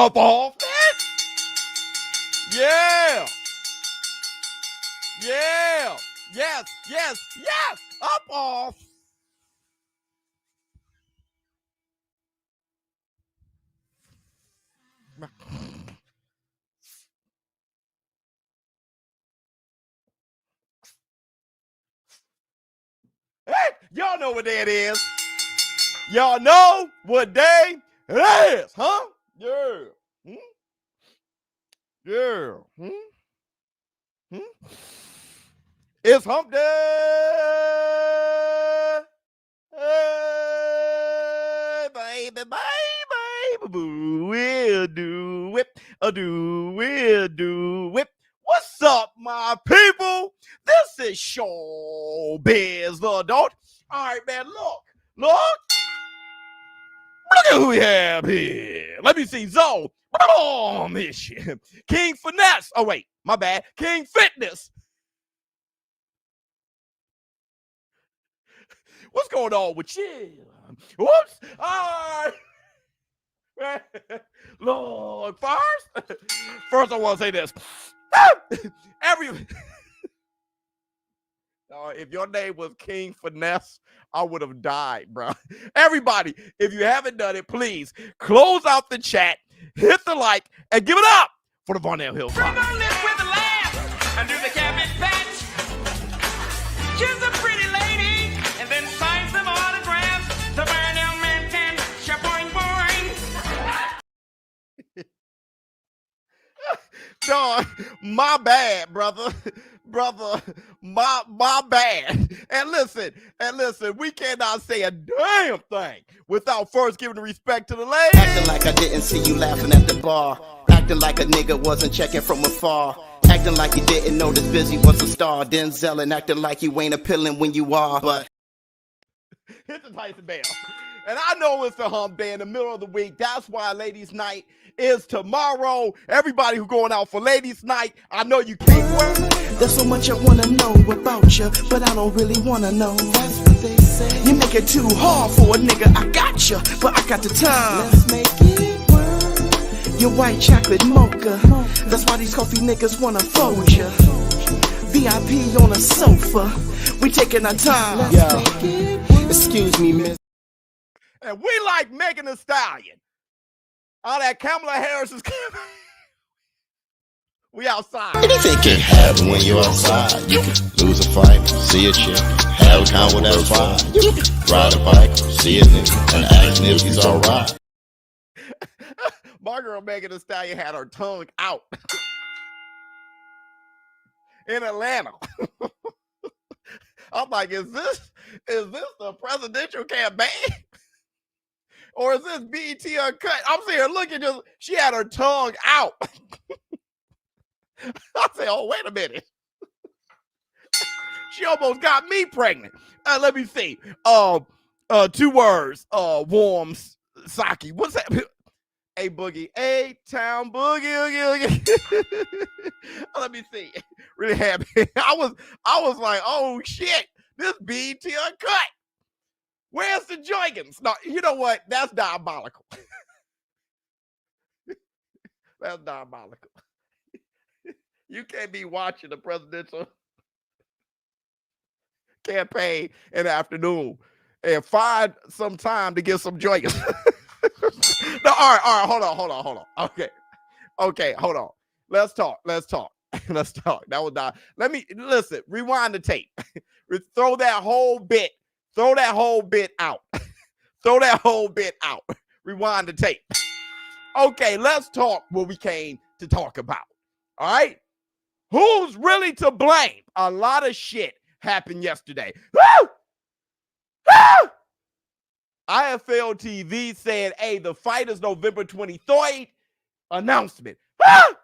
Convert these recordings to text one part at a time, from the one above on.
Up off, man. Yeah. Yeah. Yes, yes, yes. Up off. Hey, y'all know what day it is. Y'all know what day it is, huh? Yeah. Yeah. It's hump day. Hey, baby, baby, boo, we'll do it. We'll do it. What's up, my people? This is ShowBizz, the adult. All right, man, look at who we have here. Let me see, Zoe. Mission. King Finesse. Oh, wait, my bad. King Fitness. What's going on with you? Whoops. All right. Lord, first I want to say this. If your name was King Finesse, I would have died, bro. Everybody, if you haven't done it, please close out the chat, hit the like, and give it up for the Varnell Hills. Bring on this with a laugh and do the cabbage patch. She's a pretty lady, and then sign some autographs. The Varnell man can shaboing boing. No, my bad, brother, my bad. And listen, we cannot say a damn thing without first giving the respect to the lady. Acting like I didn't see you laughing at the bar. Acting like a nigga wasn't checking from afar. Acting like you didn't know this Busy was a star. Denzel and acting like you ain't appealing when you are. But hit the Tyson bell. And I know it's the hump day in the middle of the week. That's why ladies' night is tomorrow. Everybody who going out for ladies' night, I know you can't work. there's so much I wanna know about you, but I don't really wanna know. That's what they say. You make it too hard for a nigga. I got you, but I got the time. Let's make it work. Your white chocolate mocha. That's why these coffee niggas wanna fold ya. VIP on a sofa. We taking our time. Yo, excuse me, miss. And we like Megan Thee Stallion. All that Kamala Harris is coming. We outside. Anything can happen when you're outside. You can lose a fight, see a chick, have a con with that vibe. You can ride a bike, see a nigga, and ask him if he's alright. My girl Megan Thee Stallion had her tongue out in Atlanta. I'm like, is this the presidential campaign? Or is this BET Uncut? I'm saying, look at this. She had her tongue out. I say, oh, wait a minute. She almost got me pregnant. Let me see. 2 words. Warm sake. What's that? A boogie. A-town boogie. Let me see. Really happy. I was like, oh shit. This BET Uncut. Where's the Joygans? No, you know what? That's diabolical. That's diabolical. You can't be watching the presidential campaign in the afternoon and find some time to get some Joygans. No, all right, hold on. Okay, hold on. Let's talk. That was not. Let me listen. Rewind the tape. Throw that whole bit out. Throw that whole bit out. Rewind the tape. Okay, let's talk what we came to talk about. All right? Who's really to blame? A lot of shit happened yesterday. Woo! Woo! IFL TV said, hey, the fight is November 23rd. Announcement. Ah!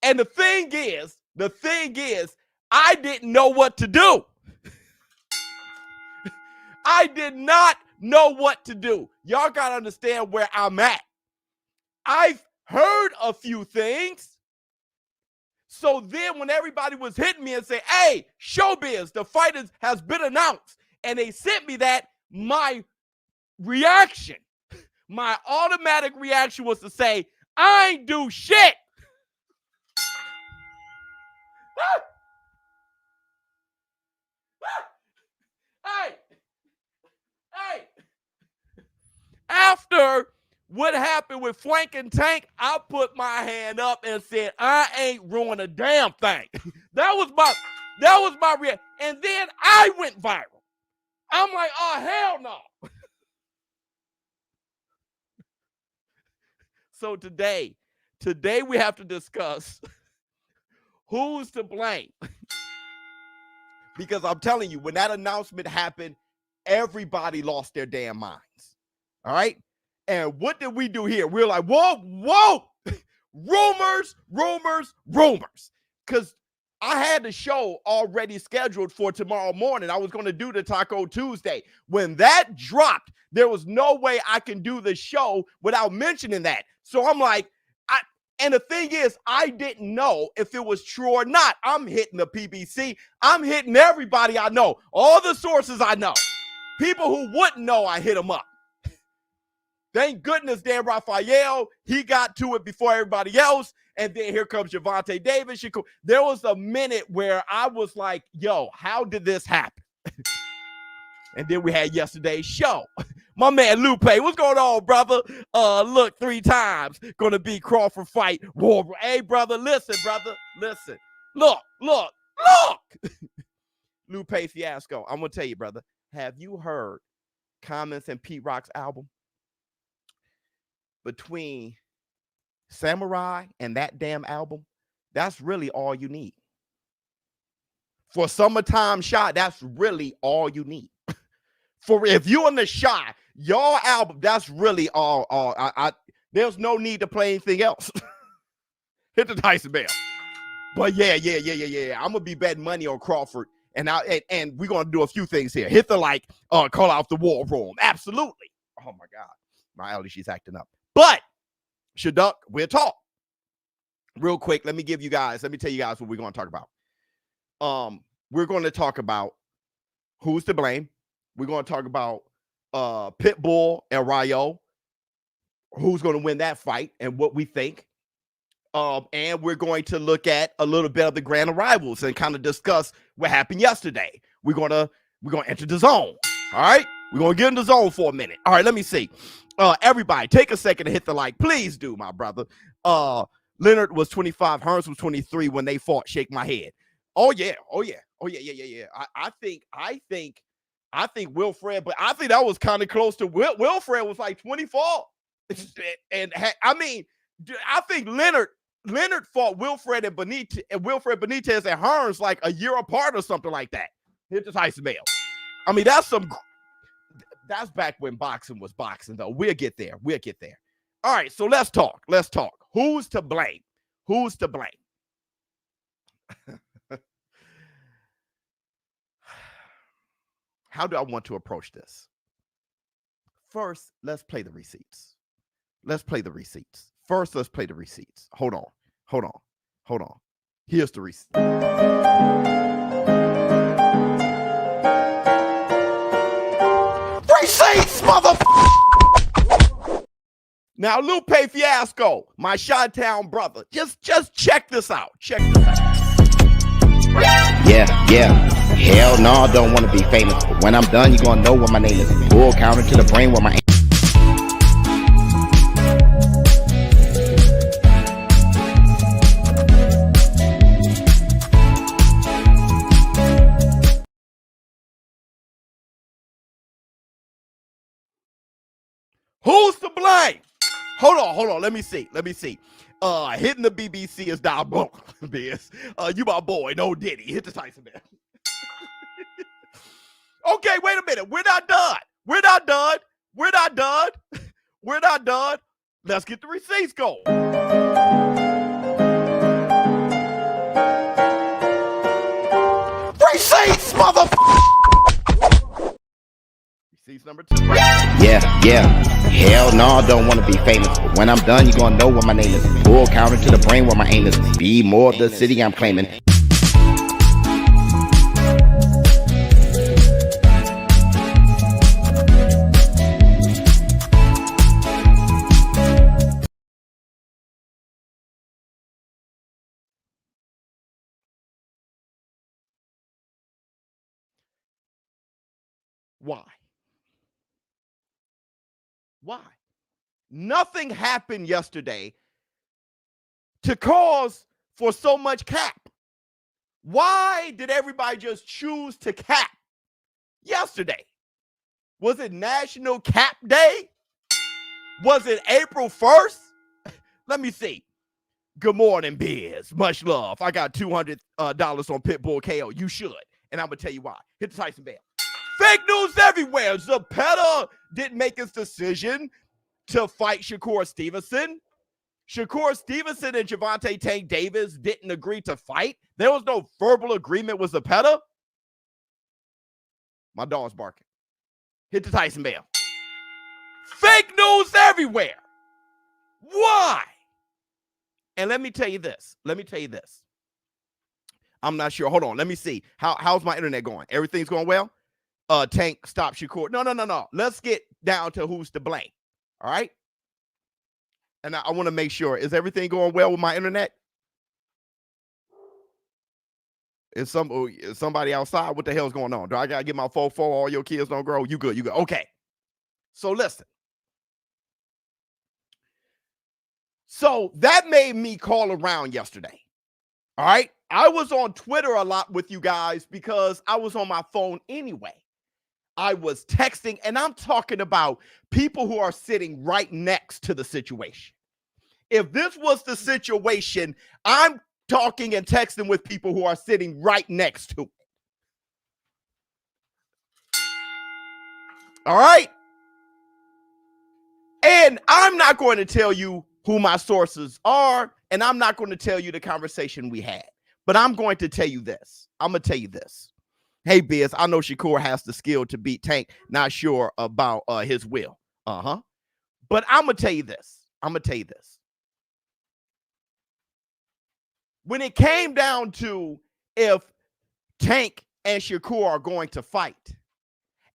And the thing is, I didn't know what to do. I did not know what to do. Y'all got to understand where I'm at. I've heard a few things. So then when everybody was hitting me and say, hey, ShowBizz, the fight has been announced, and they sent me that, my automatic reaction was to say, I ain't do shit. Hey. After what happened with Flank and Tank, I put my hand up and said, I ain't ruined a damn thing. That was my reaction. And then I went viral. I'm like, oh, hell no. So today we have to discuss who's to blame. Because I'm telling you, when that announcement happened, everybody lost their damn minds. All right? And what did we do here? We're like, whoa. rumors. Because I had the show already scheduled for tomorrow morning. I was going to do the Taco Tuesday. When that dropped, there was no way I can do the show without mentioning that. So I'm like, and the thing is, I didn't know if it was true or not. I'm hitting the PBC. I'm hitting everybody I know. All the sources I know. People who wouldn't know, I hit them up. Thank goodness Dan Raphael, he got to it before everybody else. And then here comes Javante Davis. Shakur. There was a minute where I was like, yo, how did this happen? And then we had yesterday's show. My man Lupe, what's going on, brother? Look, 3 times gonna be Crawford fight. War. Hey, brother, listen. Look. Lupe fiasco. I'm gonna tell you, brother. Have you heard Comments and Pete Rock's album? Between Samurai and that damn album, that's really all you need. For Summertime Shot, that's really all you need. For if you in the shot, your album, that's really all. There's no need to play anything else. Hit the Tyson bell. But yeah. I'm gonna be betting money on Crawford, and we're gonna do a few things here. Hit the call out the war room. Absolutely. Oh my God, my Ellie, she's acting up. But Shaduck, we'll talk real quick. Let me tell you guys what we're gonna talk about. We're going to talk about who's to blame. We're going to talk about Pitbull and Rayo, who's going to win that fight and what we think. And we're going to look at a little bit of the grand arrivals and kind of discuss what happened yesterday. We're going to enter the zone. All right? We're going to get in the zone for a minute. All right, let me see. Everybody, take a second to hit the like. Please do, my brother. Leonard was 25. Hearns was 23 when they fought. Shake my head. Oh yeah. I think Wilfred, but I think that was kind of close to Wilfred was like 24. And I mean, I think Leonard fought Wilfred Benitez and Hearns like a year apart or something like that. Hit the Tyson bell. I mean, that's back when boxing was boxing, though. We'll get there. All right, so let's talk. Who's to blame? How do I want to approach this? First, let's play the receipts. First, let's play the receipts. Hold on. Here's the receipt. Receipts, motherfucker! Now, Lupe Fiasco, my Chi-Town brother, just check this out. Yeah. Hell no, I don't want to be famous. But when I'm done, you're going to know what my name is. Bull counter to the brain where my... Who's to blame? Hold on. Let me see. Hitting the BBC is diabolical. You my boy, no Diddy. Hit the Tyson bell. Okay, wait a minute. We're not done. Let's get the receipts going. Receipts, motherfucker! Receipts number 2. Yeah. Hell no, I don't want to be famous. But when I'm done, you're going to know what my name is. Bull counter to the brain where my aim is. Be more of the city I'm claiming. Why? Why? Nothing happened yesterday to cause for so much cap. Why did everybody just choose to cap yesterday? Was it National Cap Day? Was it April 1st? Let me see. Good morning, Biz. Much love. I got $200 on Pitbull KO. You should. And I'm going to tell you why. Hit the Tyson bell. Fake news everywhere. Zapata didn't make his decision to fight Shakur Stevenson. Shakur Stevenson and Gervonta Tank Davis didn't agree to fight. There was no verbal agreement with Zapata. My dog's barking. Hit the Tyson bell. Fake news everywhere. Why? And let me tell you this. I'm not sure. Hold on. Let me see. How's my internet going? Everything's going well? Tank, stop Shakur. No. Let's get down to who's to blame. All right? And I want to make sure. Is everything going well with my internet? Is somebody outside? What the hell's going on? Do I got to get my 4-4? All your kids don't grow? You good. Okay. So listen. So that made me call around yesterday. All right. I was on Twitter a lot with you guys because I was on my phone anyway. I was texting, and I'm talking about people who are sitting right next to the situation. If this was the situation, I'm talking and texting with people who are sitting right next to it. All right. And I'm not going to tell you who my sources are, and I'm not going to tell you the conversation we had, but I'm going to tell you this. I'm going to tell you this. Hey, Biz, I know Shakur has the skill to beat Tank. Not sure about his will. But I'm going to tell you this. When it came down to if Tank and Shakur are going to fight,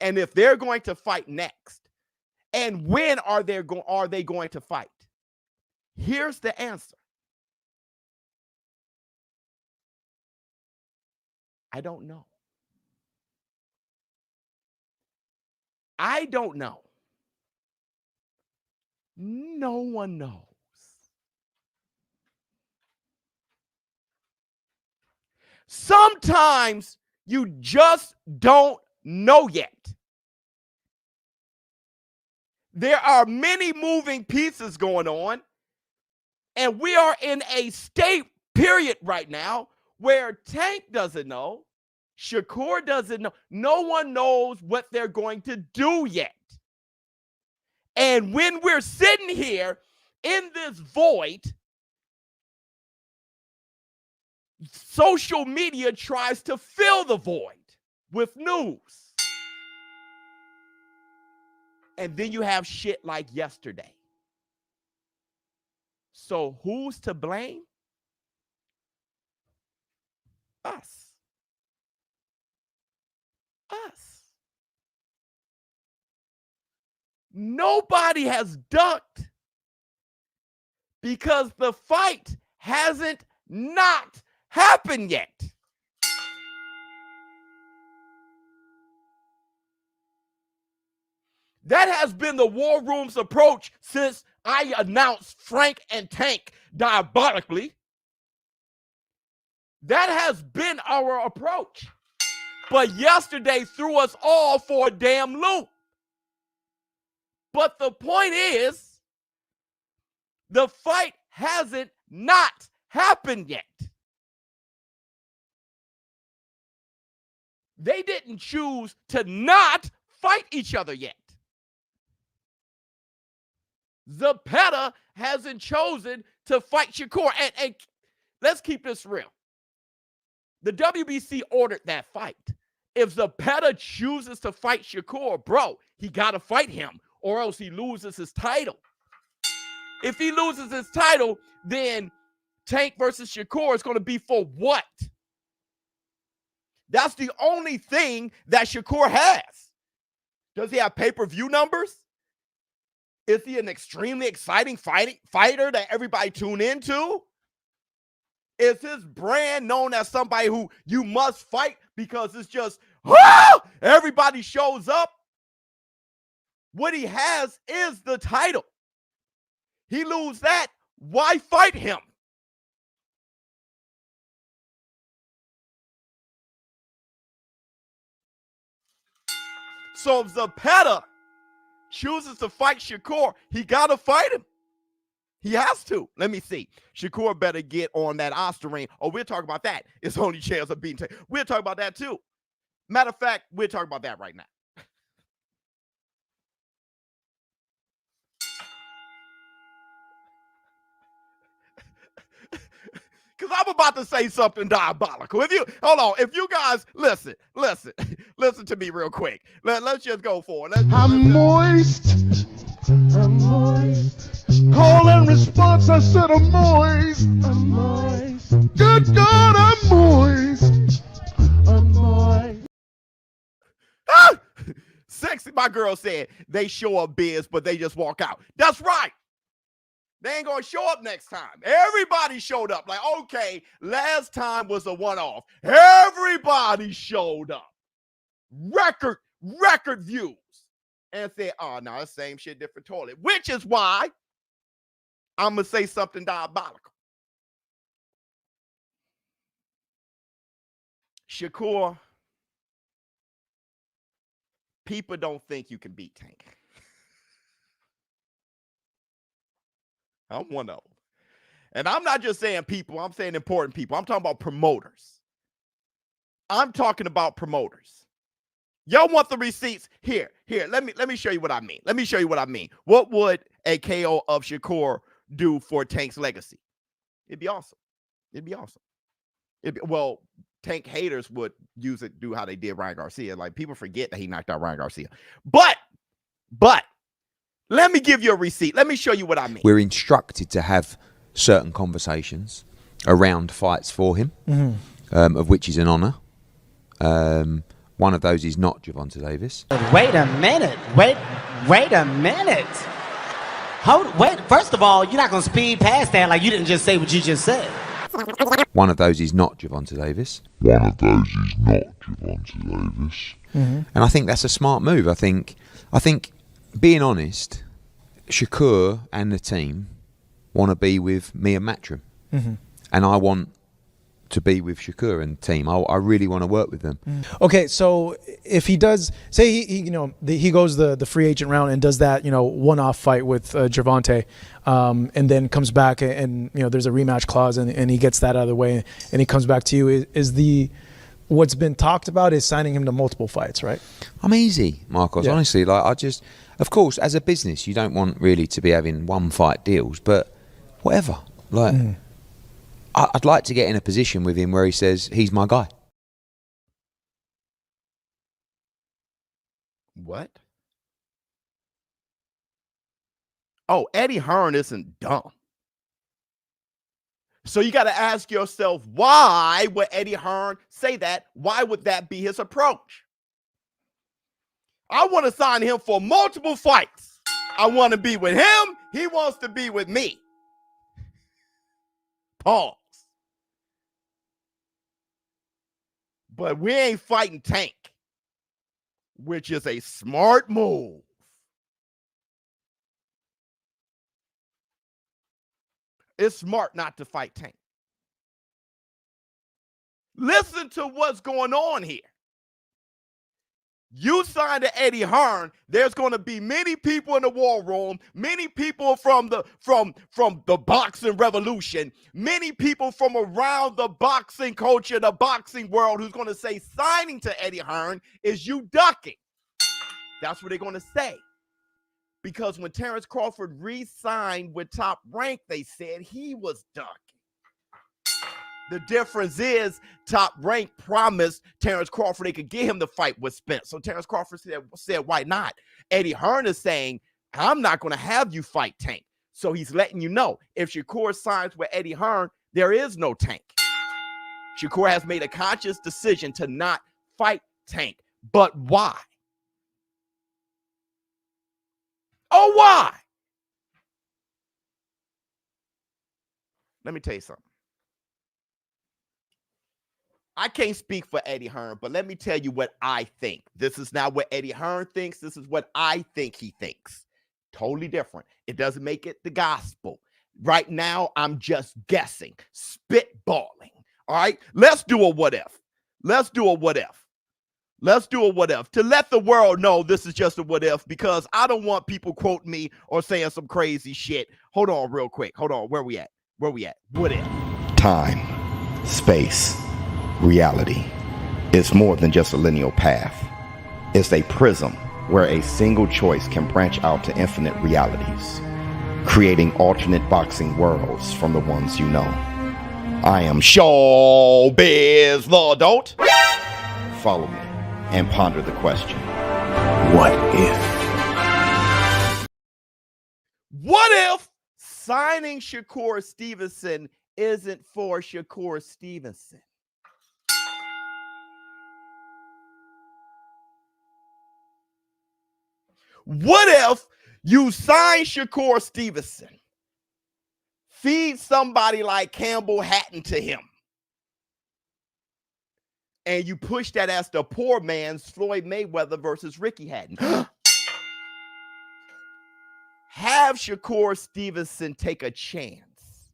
and if they're going to fight next, and when are they going to fight? Here's the answer. I don't know. I don't know. No one knows. Sometimes you just don't know yet. There are many moving pieces going on, and we are in a state period right now where Tank doesn't know, Shakur doesn't know. No one knows what they're going to do yet. And when we're sitting here in this void, social media tries to fill the void with news. And then you have shit like yesterday. So who's to blame? Us. Nobody has ducked because the fight hasn't not happened yet. That has been the War Room's approach since I announced Frank and Tank diabolically. That has been our approach. But yesterday threw us all for a damn loop. But the point is, the fight hasn't not happened yet. They didn't choose to not fight each other yet. Zapata hasn't chosen to fight Shakur. And let's keep this real. The WBC ordered that fight. If Zapata chooses to fight Shakur, bro, he got to fight him or else he loses his title. If he loses his title, then Tank versus Shakur is going to be for what? That's the only thing that Shakur has. Does he have pay-per-view numbers? Is he an extremely exciting fighter that everybody tune into? Is his brand known as somebody who you must fight because it's just Everybody shows up. What he has is the title. He lose that, why fight him? So if Zapata chooses to fight Shakur, he got to fight him. He has to. Let me see. Shakur better get on that Osterine. Oh, we'll talk about that. It's only chance of beating Tank. We'll talk about that too. Matter of fact, we'll talk about that right now. Because I'm about to say something diabolical. If you hold on, if you guys listen to me real quick. Let's just go for it. I'm moist. I'm moist. Call and response, I said I'm moist. I'm moist. Good God, I'm moist. I'm moist. Ah! Sexy, my girl said they show up biz, but they just walk out. That's right. They ain't gonna show up next time. Everybody showed up. Like, okay, last time was a one-off. Everybody showed up. Record views. And said, oh, no, the same shit, different toilet. Which is why I'm gonna say something diabolical. Shakur, people don't think you can beat Tank. I'm one of them. And I'm not just saying people, I'm saying important people. I'm talking about promoters. I'm talking about promoters. Y'all want the receipts? Here, let me show you what I mean. Let me show you what I mean. What would a KO of Shakur do for Tank's legacy? It'd be awesome. It'd be awesome. Well, Tank haters would use it, do how they did Ryan Garcia. Like, people forget that he knocked out Ryan Garcia. But let me give you a receipt. Let me show you what I mean. We're instructed to have certain conversations around fights for him, of which is an honour. One of those is not Gervonta Davis. Wait a minute. Wait a minute. Wait. First of all, you're not going to speed past that like you didn't just say what you just said. One of those is not Gervonta Davis. One of those is not Gervonta Davis. And I think that's a smart move. I think, being honest, Shakur and the team want to be with me and Matchroom. And I want to be with Shakur and team. I really want to work with them. Okay, so if he does, say he goes the free agent round and does that one-off fight with Gervonta, and then comes back and there's a rematch clause and he gets that out of the way and he comes back to you. What's been talked about is signing him to multiple fights, right? I'm easy, Marcos. Yeah. Honestly, of course, as a business, you don't want really to be having one fight deals, but whatever. I'd like to get in a position with him where he says, he's my guy. What? Oh, Eddie Hearn isn't dumb. So you got to ask yourself, why would Eddie Hearn say that? Why would that be his approach? I want to sign him for multiple fights. I want to be with him. He wants to be with me. Pause. But we ain't fighting Tank, which is a smart move. It's smart not to fight Tank. Listen to what's going on here. You signed to Eddie Hearn, there's going to be many people in the war room, many people from the boxing revolution, many people from around the boxing culture, the boxing world, who's going to say signing to Eddie Hearn is you ducking. That's what they're going to say. Because when Terrence Crawford re-signed with Top Rank, they said he was ducking. The difference is Top Rank promised Terrence Crawford they could get him to fight with Spence. So Terrence Crawford said, why not? Eddie Hearn is saying, I'm not going to have you fight Tank. So he's letting you know, if Shakur signs with Eddie Hearn, there is no Tank. Shakur has made a conscious decision to not fight Tank. But why? Oh, why? Let me tell you something. I can't speak for Eddie Hearn, but let me tell you what I think. This is not what Eddie Hearn thinks. This is what I think he thinks. Totally different. It doesn't make it the gospel. Right now, I'm just guessing, spitballing. All right, let's do a what if. Let's do a what if. Let's do a what if to let the world know this is just a what if, because I don't want people quoting me or saying some crazy shit. Hold on real quick. Hold on. Where we at? Where we at? What if? Time, space, reality. It's more than just a linear path. It's a prism where a single choice can branch out to infinite realities, creating alternate boxing worlds from the ones you know. I am ShowBizz the adult. Follow me and ponder the question, what if? What if signing Shakur Stevenson isn't for Shakur Stevenson? What if you sign Shakur Stevenson, feed somebody like Campbell Hatton to him, and you push that as the poor man's Floyd Mayweather versus Ricky Hatton? Have Shakur Stevenson take a chance,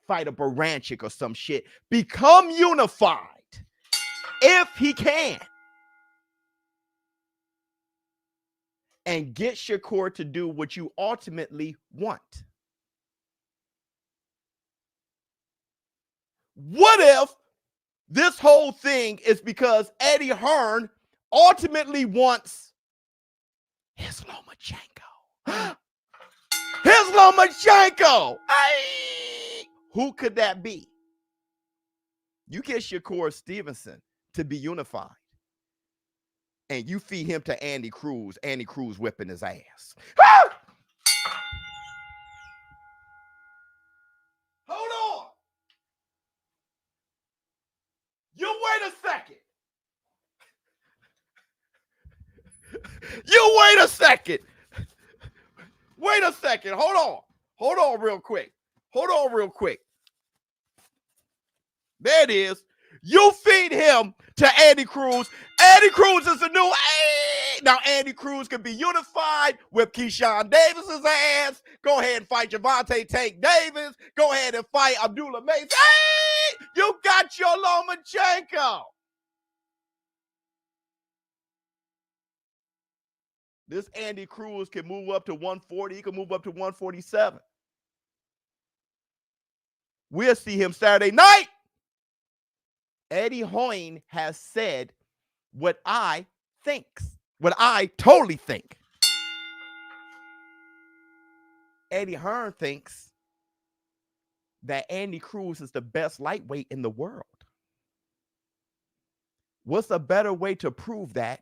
fight a Baranchik or some shit, become unified if he can, and get Shakur to do what you ultimately want. What if this whole thing is because Eddie Hearn ultimately wants his Lomachenko? His Lomachenko! Who could that be? You get Shakur Stevenson to be unified, and you feed him to Andy Cruz whipping his ass. Hold on. You wait a second. You wait a second. Wait a second. Hold on. Hold on real quick. Hold on real quick. There it is. You feed him to Andy Cruz. Andy Cruz is the new. Now Andy Cruz can be unified with Keyshawn Davis's ass. Go ahead and fight Javante Tank Davis. Go ahead and fight Abdullah Mays. You got your Lomachenko. This Andy Cruz can move up to 140. He can move up to 147. We'll see him Saturday night. Eddie Hearn has said what I totally think. Eddie Hearn thinks that Andy Cruz is the best lightweight in the world. What's a better way to prove that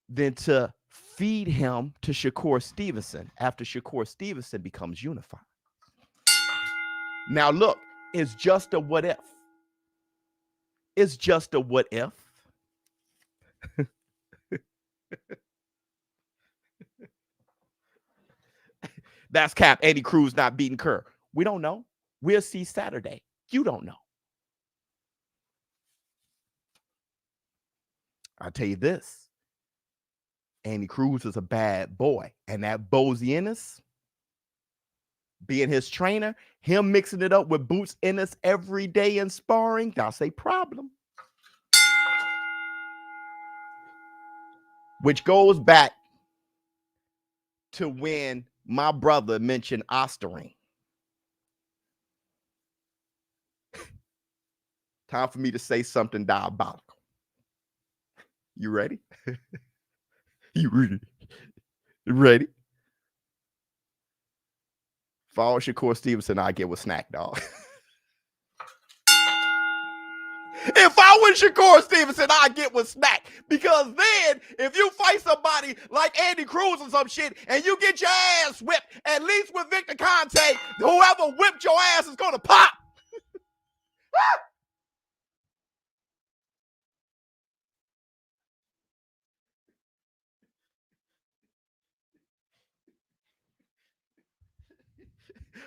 than to feed him to Shakur Stevenson after Shakur Stevenson becomes unified? Now look, it's just a what if. It's just a what if. That's cap. Eddie Cruz not beating Kerr. We don't know. We'll see Saturday. You don't know. I'll tell you this. Andy Cruz is a bad boy. And that Bozy Ennis, being his trainer, him mixing it up with Boots Ennis every day in sparring, that's a problem. Which goes back to when my brother mentioned Osterine. Time for me to say something diabolical. You ready? You ready? Ready? Follow Shakur Stevenson, I get with Snac, dog. If I was Shakur Stevenson, I get with Snac. Because then, if you fight somebody like Andy Cruz or some shit, and you get your ass whipped, at least with Victor Conte, whoever whipped your ass is going to pop.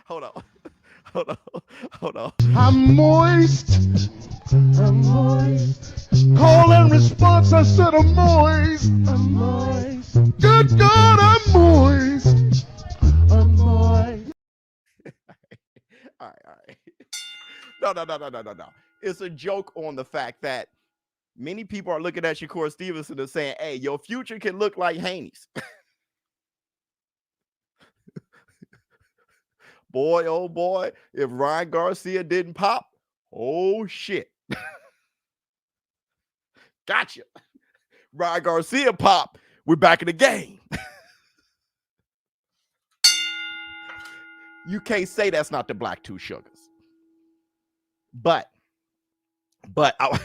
Hold on. Hold on. Hold on. I'm moist. I'm moist. Call and response, I said I'm moist. I'm moist. Good God, I'm moist. I'm moist. All right. No. It's a joke on the fact that many people are looking at Shakur Stevenson and saying, hey, your future can look like Haney's. Boy, oh boy, if Ryan Garcia didn't pop, oh shit. Gotcha. Ryan Garcia pop, we're back in the game. You can't say that's not the Black Two Sugars. But I,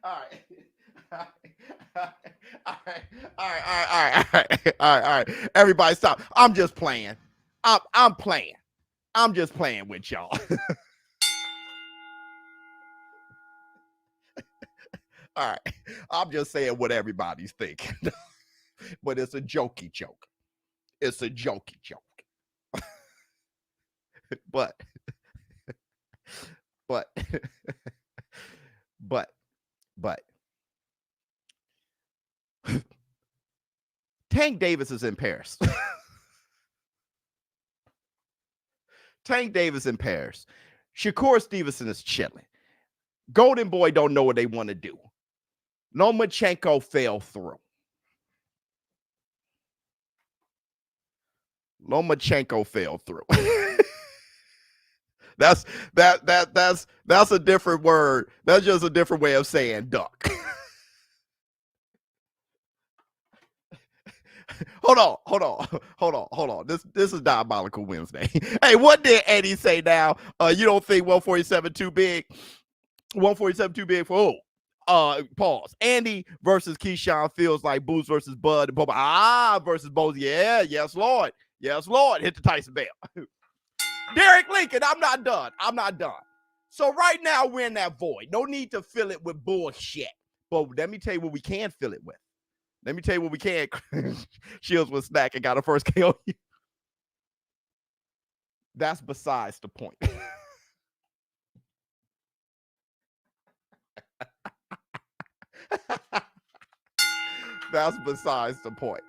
all right. Everybody stop. I'm just playing. I'm playing. I'm just playing with y'all. All right. I'm just saying what everybody's thinking. But it's a jokey joke. It's a jokey joke. but Tank Davis is in Paris. Tank Davis in Paris. Shakur Stevenson is chilling. Golden Boy don't know what they want to do. Lomachenko fell through. Lomachenko fell through. That's a different word. That's just a different way of saying duck. Hold on. This is Diabolical Wednesday. Hey, what did Eddie say now? You don't think 147 too big? 147 too big for who? Pause. Andy versus Keyshawn feels like Boots versus Bud and Boba. Versus Bose. Yeah, yes, Lord. Yes, Lord. Hit the Tyson bell. Derek Lincoln, I'm not done. So right now we're in that void. No need to fill it with bullshit. But let me tell you what we can fill it with. Let me tell you what we can. Shields with Snac and got a first KO. That's besides the point. That's besides the point.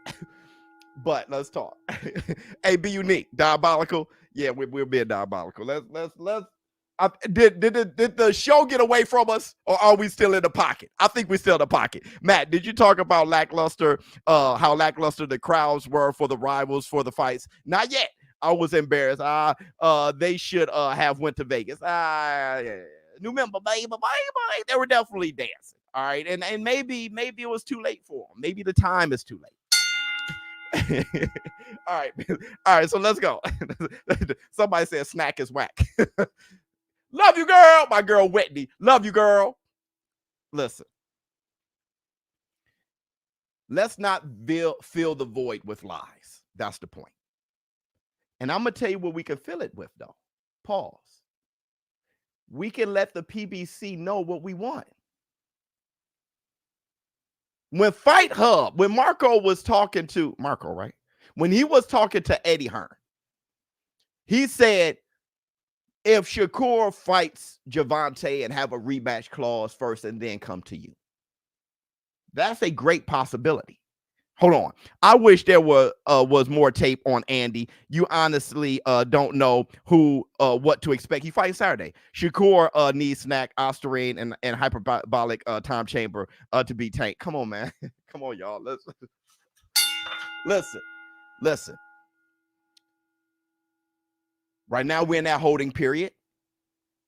But let's talk. Hey, be unique. Diabolical. Yeah, we're being diabolical. Let's. Did the show get away from us, or are we still in the pocket? I think we're still in the pocket. Matt, did you talk about lackluster, how lackluster the crowds were for the rivals for the fights? Not yet. I was embarrassed. They should have went to Vegas. Yeah. New member, baby. They were definitely dancing. All right, and maybe it was too late for them. Maybe the time is too late. All right. So let's go. Somebody said Snac is whack. Love you, girl. My girl Whitney. Love you, girl. Listen. Let's not fill the void with lies. That's the point. And I'm going to tell you what we can fill it with, though. Pause. We can let the PBC know what we want. When Fight Hub, when Marco was talking to, Marco, right? When he was talking to Eddie Hearn, he said, if Shakur fights Gervonta and have a rematch clause first and then come to you. That's a great possibility. Hold on. I wish there was more tape on Andy. You honestly don't know what to expect. He fights Saturday. Shakur needs Snac, Osterine, and hyperbolic time chamber to beat Tank. Come on, man. Come on, y'all. Listen. Right now, we're in that holding period,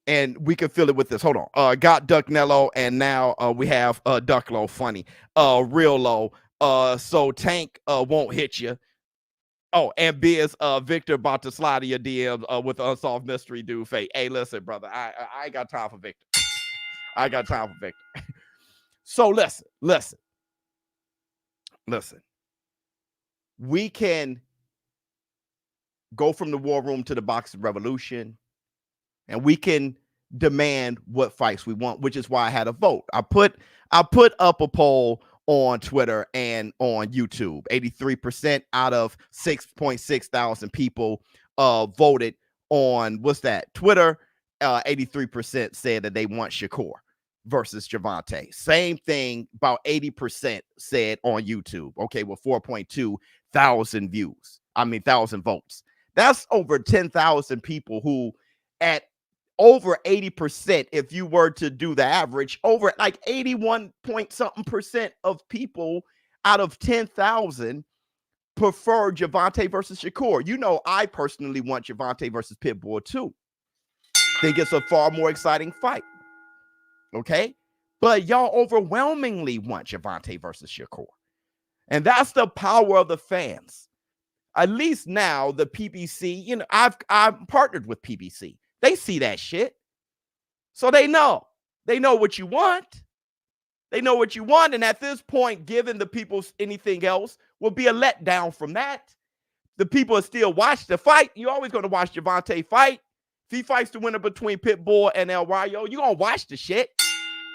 and we can fill it with this. Hold on. Got Duck Nello, and now we have Duck Low. Funny. Real low. So Tank won't hit you. Oh, and Biz, Victor about to slide in your DMs with the Unsolved Mystery dude fake. Hey, listen, brother. I ain't got time for Victor. I got time for Victor. So listen. We can go from the war room to the boxing revolution, and we can demand what fights we want, which is why I had a vote. I put up a poll on Twitter and on YouTube. 83% out of 6.6 thousand people voted on Twitter. 83% said that they want Shakur versus Gervonta. Same thing, about 80% said on YouTube. Okay, with 4.2 thousand thousand votes. That's over 10,000 people who, at over 80%, if you were to do the average, over like 81 point something percent of people out of 10,000 prefer Gervonta versus Shakur. You know, I personally want Gervonta versus Pitbull too. Think it's a far more exciting fight. Okay, but y'all overwhelmingly want Gervonta versus Shakur, and that's the power of the fans. At least now the PBC, you know, I've partnered with PBC. They see that shit, so they know what you want. They know what you want, and at this point, giving the people anything else will be a letdown from that. The people still watch the fight. You're always going to watch Gervonta fight. If he fights the winner between Pitbull and El Rayo, you're going to watch the shit.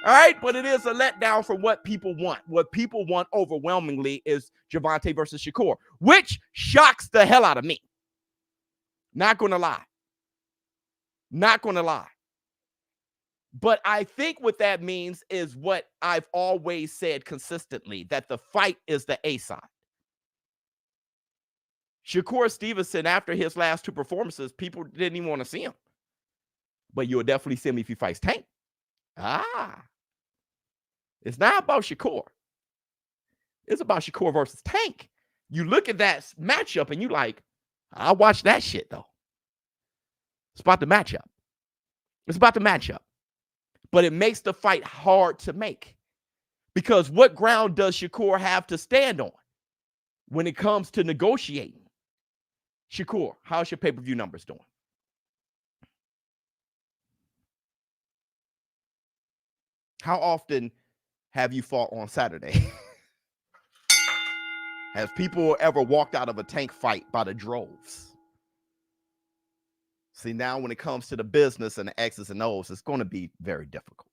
All right, but it is a letdown from what people want. What people want overwhelmingly is Gervonta versus Shakur, which shocks the hell out of me. Not going to lie. Not going to lie. But I think what that means is what I've always said consistently, that the fight is the A side. Shakur Stevenson, after his last two performances, people didn't even want to see him. But you'll definitely see him if he fights Tank. It's not about Shakur. It's about Shakur versus Tank. You look at that matchup and you like, I'll watch that shit though. It's about the matchup. It's about the matchup. But it makes the fight hard to make. Because what ground does Shakur have to stand on when it comes to negotiating? Shakur, how's your pay-per-view numbers doing? How often have you fought on Saturday? Has people ever walked out of a Tank fight by the droves? See, now when it comes to the business and the X's and O's, it's going to be very difficult.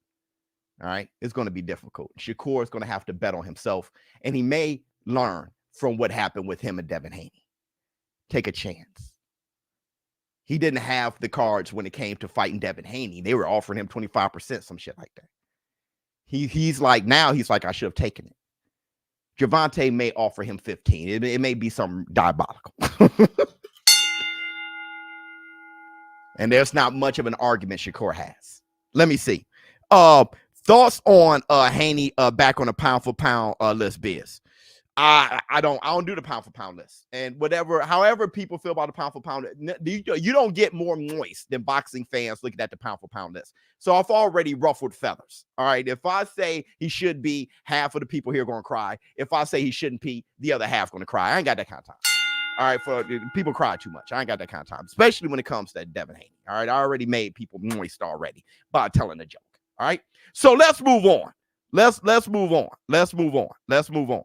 All right? It's going to be difficult. Shakur is going to have to bet on himself, and he may learn from what happened with him and Devin Haney. Take a chance. He didn't have the cards when it came to fighting Devin Haney. They were offering him 25%, some shit like that. He's like, now he's like, I should have taken it. Gervonta may offer him 15. It may be something diabolical. And there's not much of an argument Shakur has. Let me see. Thoughts on Haney back on the pound for pound list, Biz. I don't do the pound for pound list. And however people feel about the pound for pound, you don't get more moist than boxing fans looking at the pound for pound list. So I've already ruffled feathers. All right. If I say he should be, half of the people here are going to cry. If I say he shouldn't be, the other half going to cry. I ain't got that kind of time. All right, for people cry too much. I ain't got that kind of time, especially when it comes to Devin Haney. All right, I already made people moist already by telling a joke. All right, so let's move on. Let's move on. Let's move on.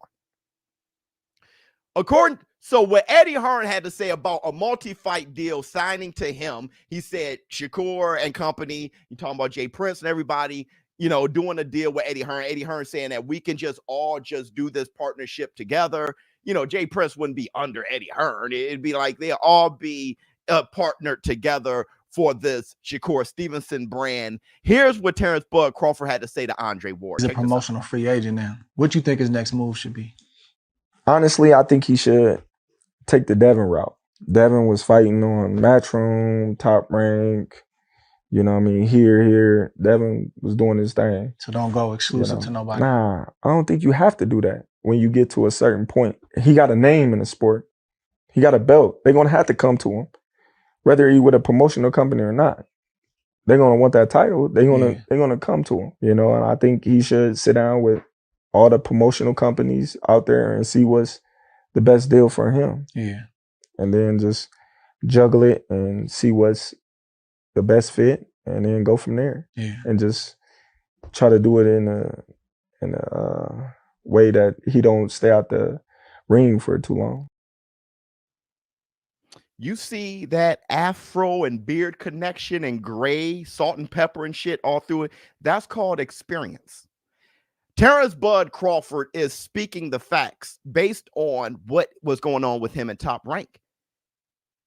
So what Eddie Hearn had to say about a multi-fight deal signing to him, he said Shakur and company, you talking about Jay Prince and everybody, you know, doing a deal with Eddie Hearn. Eddie Hearn saying that we can all do this partnership together. You know, Jay Prince wouldn't be under Eddie Hearn. It'd be like they'll all be partnered together for this Shakur Stevenson brand. Here's what Terrence Bud Crawford had to say to Andre Ward. He's a promotional free agent now. What you think his next move should be? Honestly, I think he should take the Devin route. Devin was fighting on Matchroom, Top Rank. You know what I mean? Here. Devin was doing his thing. So don't go exclusive to nobody. Nah, I don't think you have to do that when you get to a certain point. He got a name in the sport. He got a belt. They're going to have to come to him, whether he with a promotional company or not. They're going to want that title. They're going to come to him, you know, and I think he should sit down with all the promotional companies out there and see what's the best deal for him. Yeah. And then just juggle it and see what's the best fit and then go from there. Yeah. And just try to do it in a way that he don't stay out the ring for too long. You see that afro and beard connection and gray, salt and pepper and shit all through it. That's called experience. Terrence Bud Crawford is speaking the facts based on what was going on with him in Top Rank.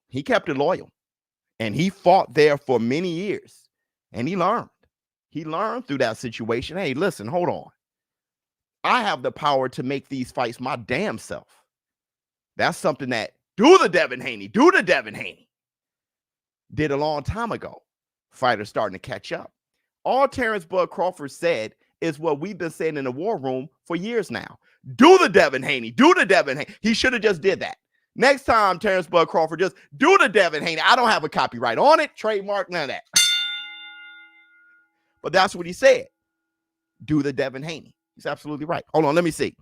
He kept it loyal, and he fought there for many years, and he learned. He learned through that situation. Hey, listen, hold on. I have the power to make these fights my damn self. That's something that do the Devin Haney did a long time ago. Fighters starting to catch up. All Terrence Bud Crawford said is what we've been saying in the war room for years now. Do the Devin Haney. He should have just did that. Next time, Terrence Bud Crawford, just do the Devin Haney. I don't have a copyright on it, trademark, none of that. But that's what he said. Do the Devin Haney. He's absolutely right. Hold on, let me see.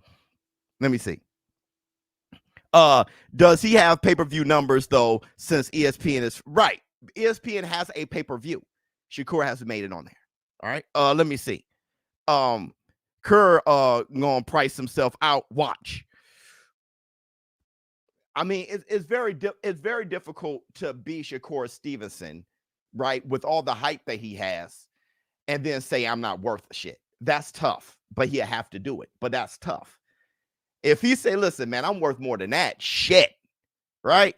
Does he have pay-per-view numbers, though, since ESPN is right? ESPN has a pay-per-view. Shakur hasn't made it on there. All right. Let me see. Kerr gonna price himself out. Watch. I mean, it's very difficult to be Shakur Stevenson, right? With all the hype that he has, and then say I'm not worth a shit. That's tough, but he'll have to do it. But that's tough. If he say, listen, man, I'm worth more than that, shit, right?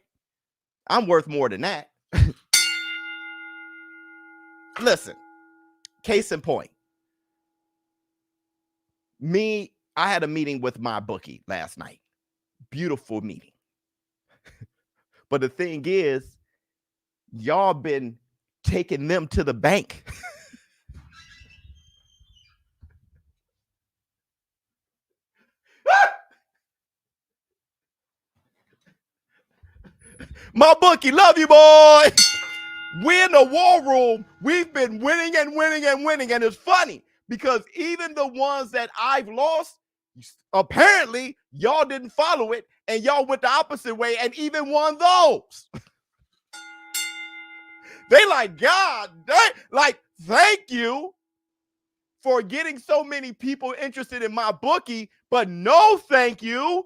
I'm worth more than that. Listen, case in point. I had a meeting with MyBookie last night. Beautiful meeting. But the thing is, y'all been taking them to the bank. MyBookie, love you, boy. We're in the war room. We've been winning and winning and winning. And it's funny because even the ones that I've lost, apparently y'all didn't follow it and y'all went the opposite way and even won those. They like, God, thank you for getting so many people interested in MyBookie, but no thank you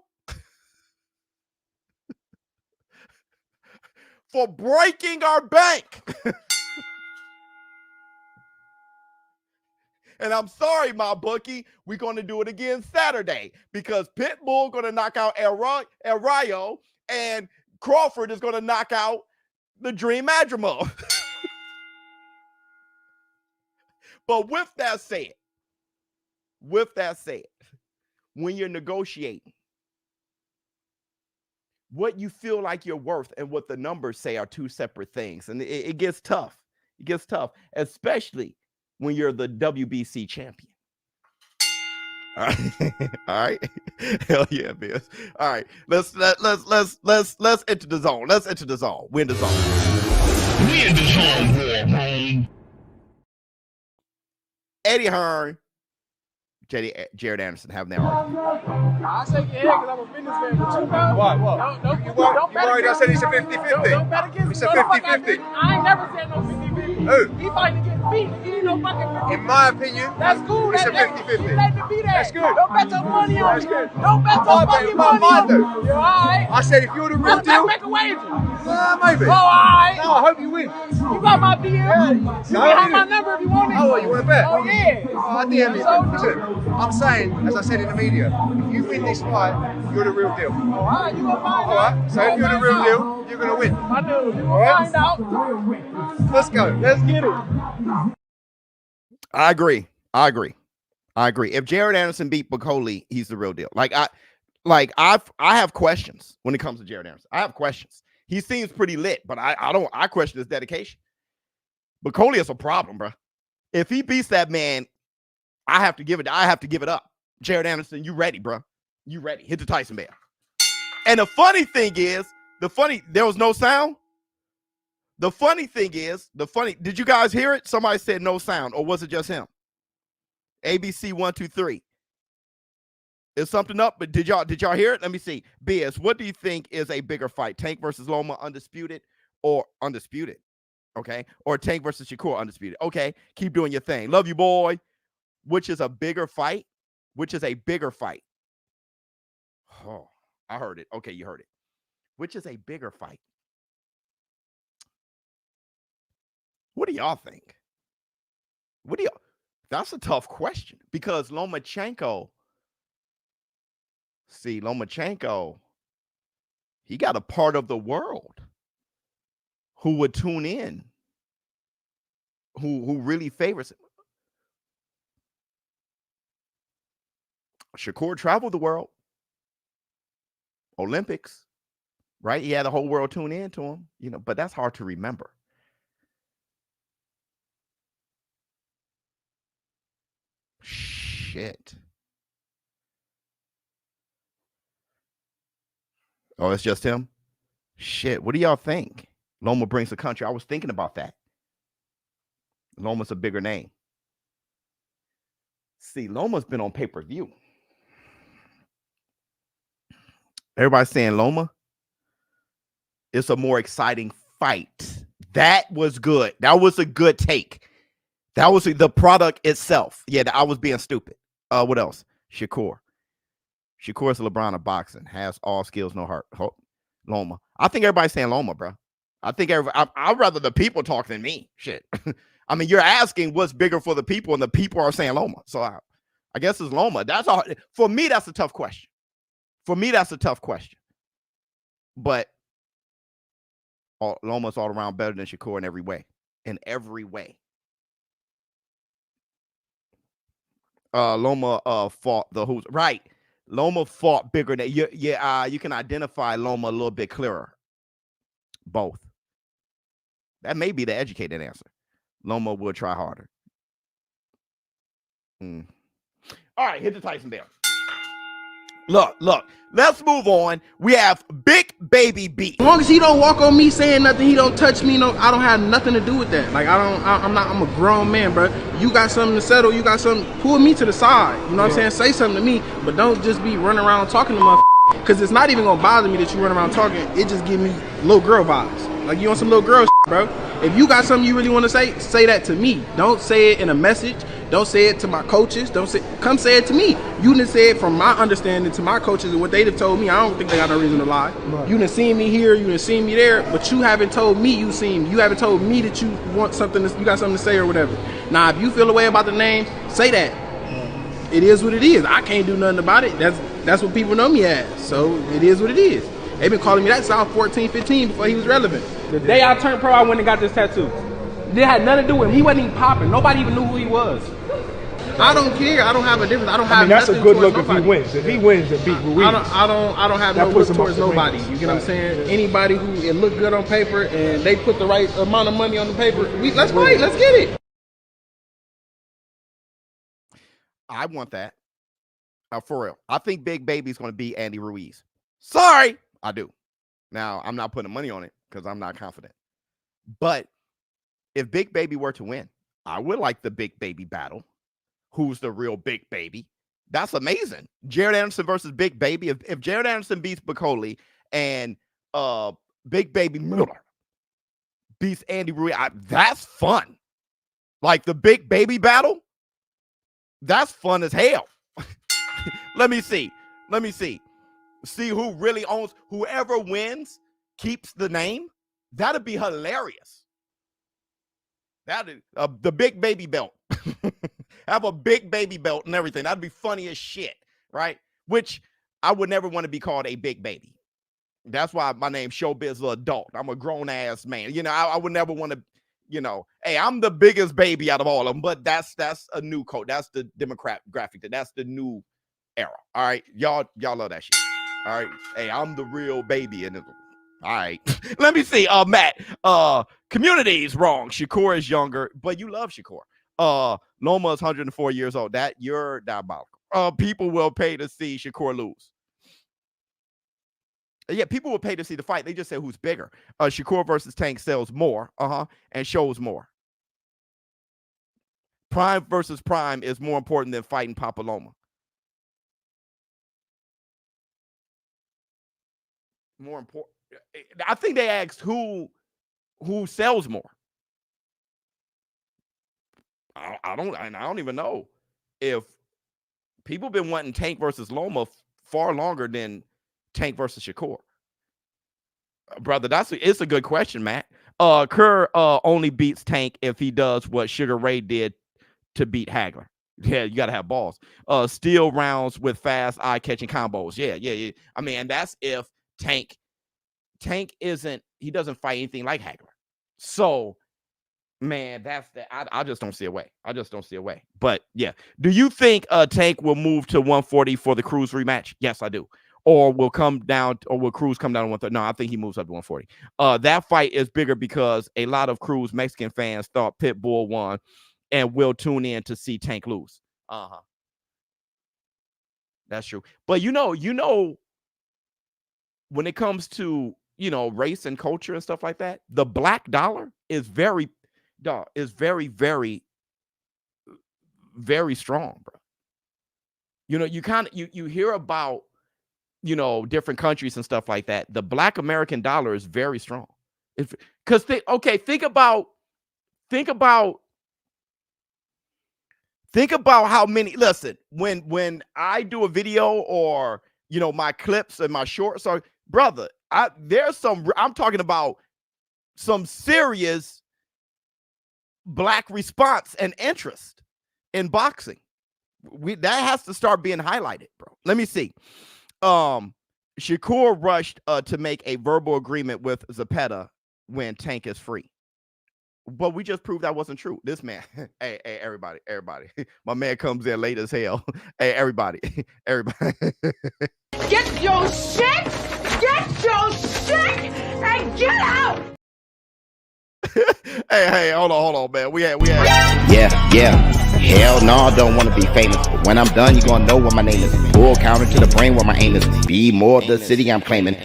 for breaking our bank. And I'm sorry, MyBookie, we're going to do it again Saturday because Pitbull going to knock out El Rayo and Crawford is going to knock out the Dream Madrimal. But with that said, when you're negotiating, what you feel like you're worth and what the numbers say are two separate things. And it gets tough. It gets tough, especially when you're the WBC champion. All right. All right. Hell yeah, Biz. All right. Let's enter the zone. Let's enter the zone. We're in the zone. We in the zone. Eddie Hearn, Jared Anderson having that argument. I shake your head because I'm a businessman, but you know. What? You worried I said it's a 50-50? Don't bet against me. It's a 50-50. I ain't never said no 50-50. Who? He fighting against me. He ain't no fucking 50-50. In my opinion, that's cool. It's a 50-50. You let it be that. That's good. Don't bet your money on That's me. good. Don't bet your fucking money on me. You're all right. I said if you're the real deal. Let's make a wager. Maybe. Oh, all right. No, I hope you win. You got my DM. Yeah. You can have my number if you want it. Oh, what, you want to bet? Oh, yeah. I DM you. Listen, I'm saying, as I said in the media, if you win this fight, you're the real deal. All right, you gonna find out. All right, so if you're the real deal, you're going to win. I know. You All right? find out. Let's go. Let's get it. I agree. If Jared Anderson beat Bacoli, he's the real deal. I have questions when it comes to Jared Anderson. I have questions. He seems pretty lit, but I question his dedication. Bacoli is a problem, bro. If he beats that man, I have to give it up. Jared Anderson, you ready, bro? You ready? Hit the Tyson bell. And the funny thing is, there was no sound. The funny thing is, did you guys hear it? Somebody said no sound, or was it just him? ABC 1, 2, 3. Is something up? But did y'all hear it? Let me see. BS, what do you think is a bigger fight? Tank versus Loma, undisputed or undisputed? Okay. Or Tank versus Shakur, undisputed. Okay. Keep doing your thing. Love you, boy. Which is a bigger fight? Oh, I heard it. Okay, you heard it. Which is a bigger fight? What do y'all think? That's a tough question because Lomachenko, he got a part of the world who would tune in, who really favors him. Shakur traveled the world, Olympics, right? He had the whole world tune in to him, but that's hard to remember. Shit. Oh, it's just him? Shit. What do y'all think? Loma brings the country. I was thinking about that. Loma's a bigger name. See, Loma's been on pay-per-view. Everybody's saying Loma. It's a more exciting fight. That was good. That was a good take. That was the product itself. Yeah, I was being stupid. What else? Shakur. Shakur's the LeBron of boxing. Has all skills, no heart. Loma. I think everybody's saying Loma, bro. I think I'd rather the people talk than me. Shit. I mean, you're asking what's bigger for the people, and the people are saying Loma. So I guess it's Loma. That's all. For me, that's a tough question. But Loma's all around better than Shakur in every way. Loma fought the who's right. Loma fought bigger than you can identify Loma a little bit clearer. Both. That may be the educated answer. Loma will try harder. All right, hit the Tyson bell. Look, let's move on. We have Big Baby B. As long as he don't walk on me saying nothing, he don't touch me, I don't have nothing to do with that. Like, I'm a grown man, bro. You got something to settle, you got something, pull me to the side. You know what I'm saying? Say something to me, but don't just be running around talking to motherfuckers. Because it's not even going to bother me that you run around talking. It just give me little girl vibes. Like, you on some little girl shit, bro. If you got something you really want to say that to me. Don't say it in a message. Don't say it to my coaches. Come say it to me. You done say it from my understanding to my coaches and what they've told me. I don't think they got no reason to lie. Right. You done seen me here, you done seen me there, but you haven't told me you haven't told me that you want something, you got something to say or whatever. Now, if you feel a way about the name, say that. Right. It is what it is. I can't do nothing about it. That's what people know me as. So it is what it is. They've been calling me that since I was 14, 15 before he was relevant. The day I turned pro, I went and got this tattoo. It had nothing to do with him. He wasn't even popping. Nobody even knew who he was. I don't care. I don't have a difference. I don't have. That's nothing a good look nobody. if he wins. If he wins, it beat Ruiz. I don't have no look towards nobody. You get what I'm saying? Anybody who it look good on paper and they put the right amount of money on the paper, let's fight. Let's get it. I want that. For real. I think Big Baby's going to beat Andy Ruiz. Sorry, I do. Now, I'm not putting money on it because I'm not confident. But if Big Baby were to win, I would like the Big Baby battle. Who's the real Big Baby? That's amazing. Jared Anderson versus Big Baby. If Jared Anderson beats Bacoli and Big Baby Miller beats Andy Ruiz, that's fun. Like the Big Baby battle, that's fun as hell. Let me see. See who really owns. Whoever wins keeps the name. That'd be hilarious. That'd the Big Baby belt. Have a Big Baby belt and everything. That'd be funny as shit, right? Which I would never want to be called a big baby. That's why my name's ShowBizz adult. I'm a grown ass man. I would never want to. Hey, I'm the biggest baby out of all of them. But that's a new code. That's the demographic. That's the new era. All right, y'all love that shit. All right, hey, I'm the real baby in it. All right, let me see. Matt, community is wrong. Shakur is younger, but you love Shakur. Loma is 104 years old. That you're diabolical. People will pay to see Shakur lose. Yeah, people will pay to see the fight. They just say who's bigger. Shakur versus Tank sells more, and shows more. Prime versus Prime is more important than fighting Papa Loma. More important. I think they asked who sells more. I don't even know if people been wanting Tank versus Loma far longer than Tank versus Shakur. Brother, it's a good question, Matt. Kerr only beats Tank if he does what Sugar Ray did to beat Hagler. Yeah, you got to have balls. Steal rounds with fast eye-catching combos. Yeah. I mean, and that's if Tank he doesn't fight anything like Hagler. So, man, I just don't see a way. But yeah, do you think Tank will move to 140 for the Cruz rematch? Yes, I do. Or will Cruz come down to 130? No, I think he moves up to 140. That fight is bigger because a lot of Cruz Mexican fans thought Pitbull won and will tune in to see Tank lose. That's true. But you know, when it comes to, race and culture and stuff like that, the black dollar is very, very, very strong, bro. You hear about, different countries and stuff like that. The black American dollar is very strong. Think about how many, listen, when I do a video or, my clips and my shorts are, brother, I'm talking about some serious black response and interest in boxing. That has to start being highlighted, bro. Let me see. Shakur rushed to make a verbal agreement with Zepeda when Tank is free. But we just proved that wasn't true. This man, hey, everybody. My man comes in late as hell. Hey, everybody. Get your shit and get out. hey, hold on, man. We had. Yeah. Hell no, I don't want to be famous. But when I'm done, you're going to know what my name is. Full counter to the brain where my aim is. Be more of the city I'm claiming.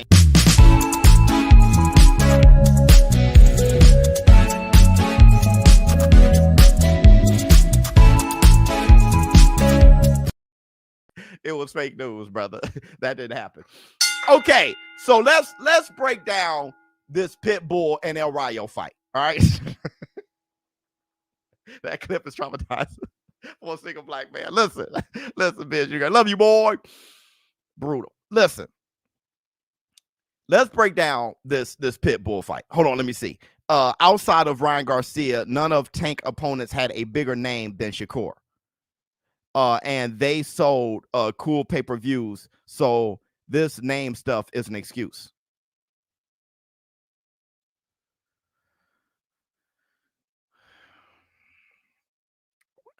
It was fake news, brother. That didn't happen. Okay, so let's break down this Pitbull and El Rayo fight. All right. That clip is traumatizing for a single black man. Listen, bitch. You love you, boy. Brutal. Listen. Let's break down this Pitbull fight. Hold on, let me see. Outside of Ryan Garcia, none of Tank opponents had a bigger name than Shakur. And they sold cool pay-per-views, so this name stuff is an excuse.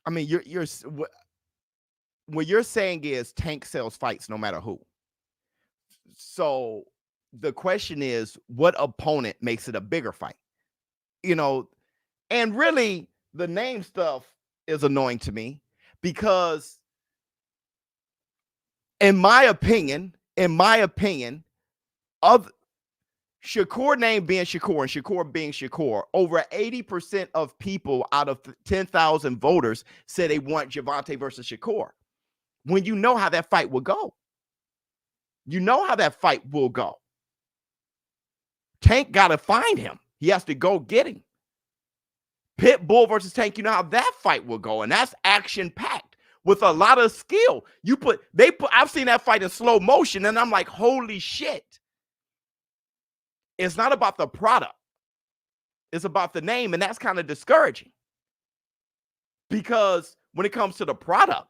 I mean, what you're saying is Tank sells fights no matter who. So the question is, what opponent makes it a bigger fight? And really the name stuff is annoying to me because in my opinion, of Shakur name being Shakur and Shakur being Shakur, over 80% of people out of 10,000 voters said they want Gervonta versus Shakur. When you know how that fight will go. Tank got to find him. He has to go get him. Pitbull versus Tank, you know how that fight will go. And that's action-packed with a lot of skill. I've seen that fight in slow motion, and I'm like, holy shit. It's not about the product. It's about the name, and that's kind of discouraging. Because when it comes to the product,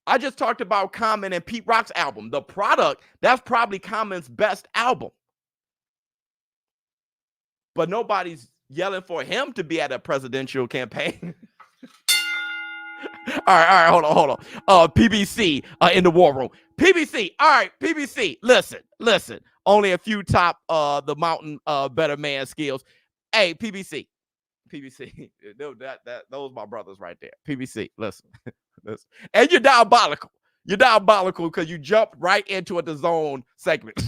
I just talked about Common and Pete Rock's album. The product, that's probably Common's best album. But nobody's yelling for him to be at a presidential campaign. All right, hold on. PBC in the war room. PBC, all right, PBC, listen. Only a few top the mountain better man skills. Hey, PBC. Those my brothers right there. PBC, listen. And you're diabolical. You're diabolical because you jumped right into a DAZN segment.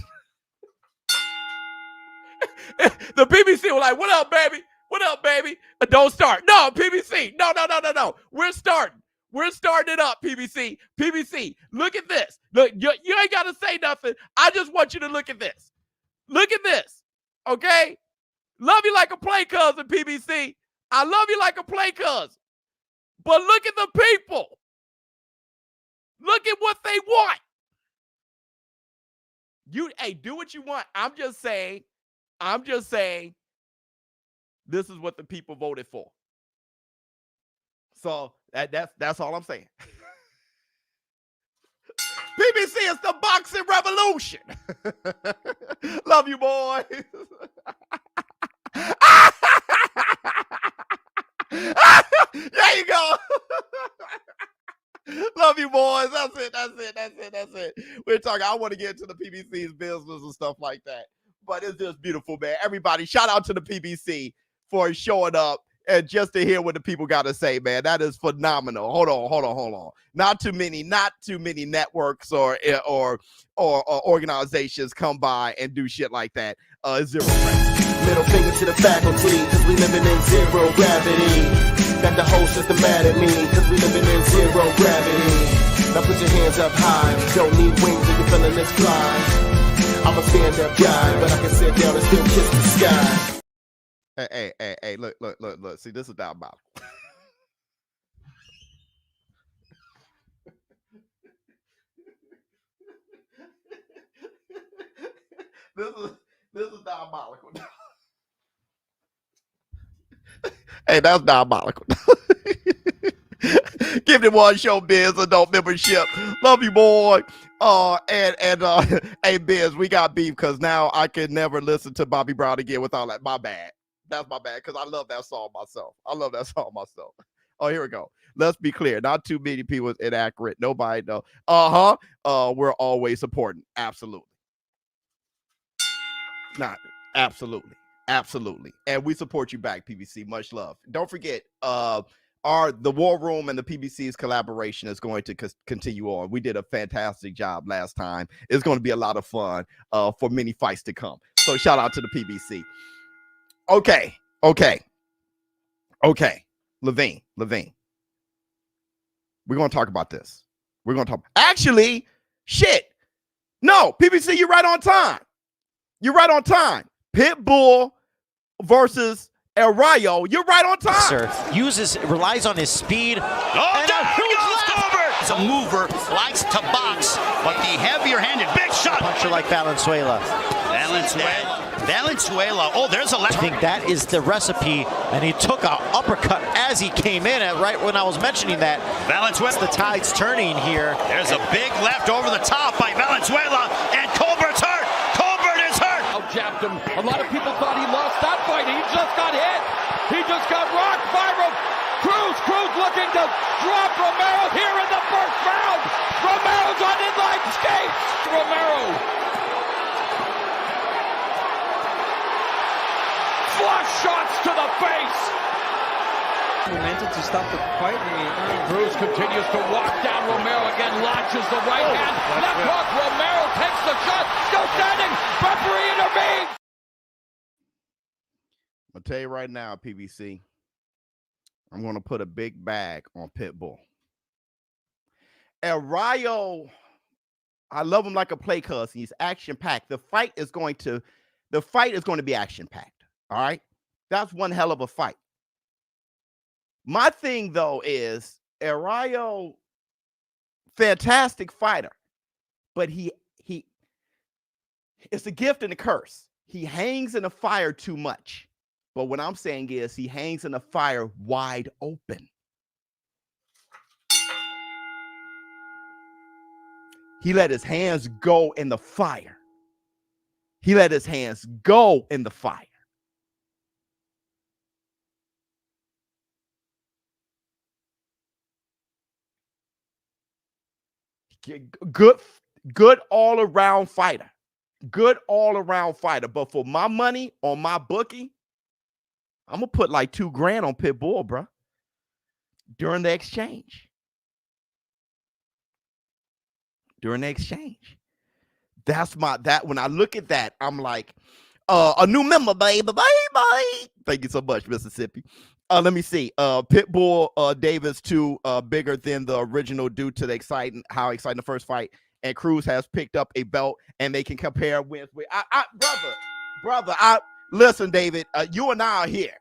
The PBC were like, what up, baby? Don't start. No, PBC. No. We're starting it up, PBC. PBC, look at this. Look, you ain't got to say nothing. I just want you to look at this. Look at this, okay? Love you like a play cousin, PBC. I love you like a play cousin. But look at the people. Look at what they want. Do what you want. I'm just saying, this is what the people voted for. So That's all I'm saying. PBC is the boxing revolution. Love you, boys. There you go. Love you, boys. That's it. We're talking. I want to get into the PBC's business and stuff like that. But it's just beautiful, man. Everybody, shout out to the PBC for showing up and just to hear what the people got to say, man. That is phenomenal. Hold on. Not too many networks or organizations come by and do shit like that. Zero. Middle finger to the faculty, cause we living in zero gravity. Got the whole system mad at me, cause we living in zero gravity. Now put your hands up high, don't need wings if you're feeling this fly. I'm a stand-up guy, but I can sit down and still kiss the sky. Hey, look. See, this is diabolical. This is diabolical. Hey, that's diabolical. Give them one ShowBizz adult membership. Love you, boy. Hey, Biz, we got beef because now I can never listen to Bobby Brown again without that. My bad. That's my bad because I love that song myself. Oh, here we go. Let's be clear. Not too many people is inaccurate. Nobody know. We're always supporting. Absolutely. Not absolutely. And we support you back, PBC. Much love. Don't forget, the War Room and the PBC's collaboration is going to continue on. We did a fantastic job last time. It's going to be a lot of fun for many fights to come. So shout out to the PBC. Okay. Levine. We're going to talk about this. Actually, shit. No, PBC, you're right on time. Pitbull versus El Rayo. You're right on time. Relies on his speed. Oh, and a huge Crawford! He's a mover, likes to box, but the heavier-handed big shot. Puncher like Valenzuela. Valenzuela. Oh, there's a left. I think that is the recipe, and he took an uppercut as he came in, right when I was mentioning that. Valenzuela. The tide's turning here. There's a big left over the top by Valenzuela, and Colbert's hurt. Colbert is hurt. Jabbed him. A lot of people thought he lost that fight. He just got hit. He just got rocked by Cruz. Cruz looking to drop Romero here in the first round. Romero's on inline skates. Romero. Flush shots to the face. Momentum to stop the fight. Cruz continues to walk down Romero again, launches the right hand. Left hook. Romero takes the shot. Still standing. Referee intervenes. I'll tell you right now, PBC, I'm going to put a big bag on Pitbull. El Rayo, I love him like a play cuz he's action-packed. The fight is going to be action-packed. All right? That's one hell of a fight. My thing, though, is El Rayo, fantastic fighter, but he it's a gift and a curse. He hangs in the fire too much. But what I'm saying is he hangs in the fire wide open. He let his hands go in the fire. Good all-around fighter. But for my money on my bookie, I'm going to put like $2,000 on Pitbull, bro, during the exchange. That's when I look at that, I'm like, a new member, baby. Thank you so much, Mississippi. Let me see. Pitbull Davis too bigger than the original due to how exciting the first fight. And Cruz has picked up a belt, and they can compare wins with. Brother. Listen, David. You and I are here,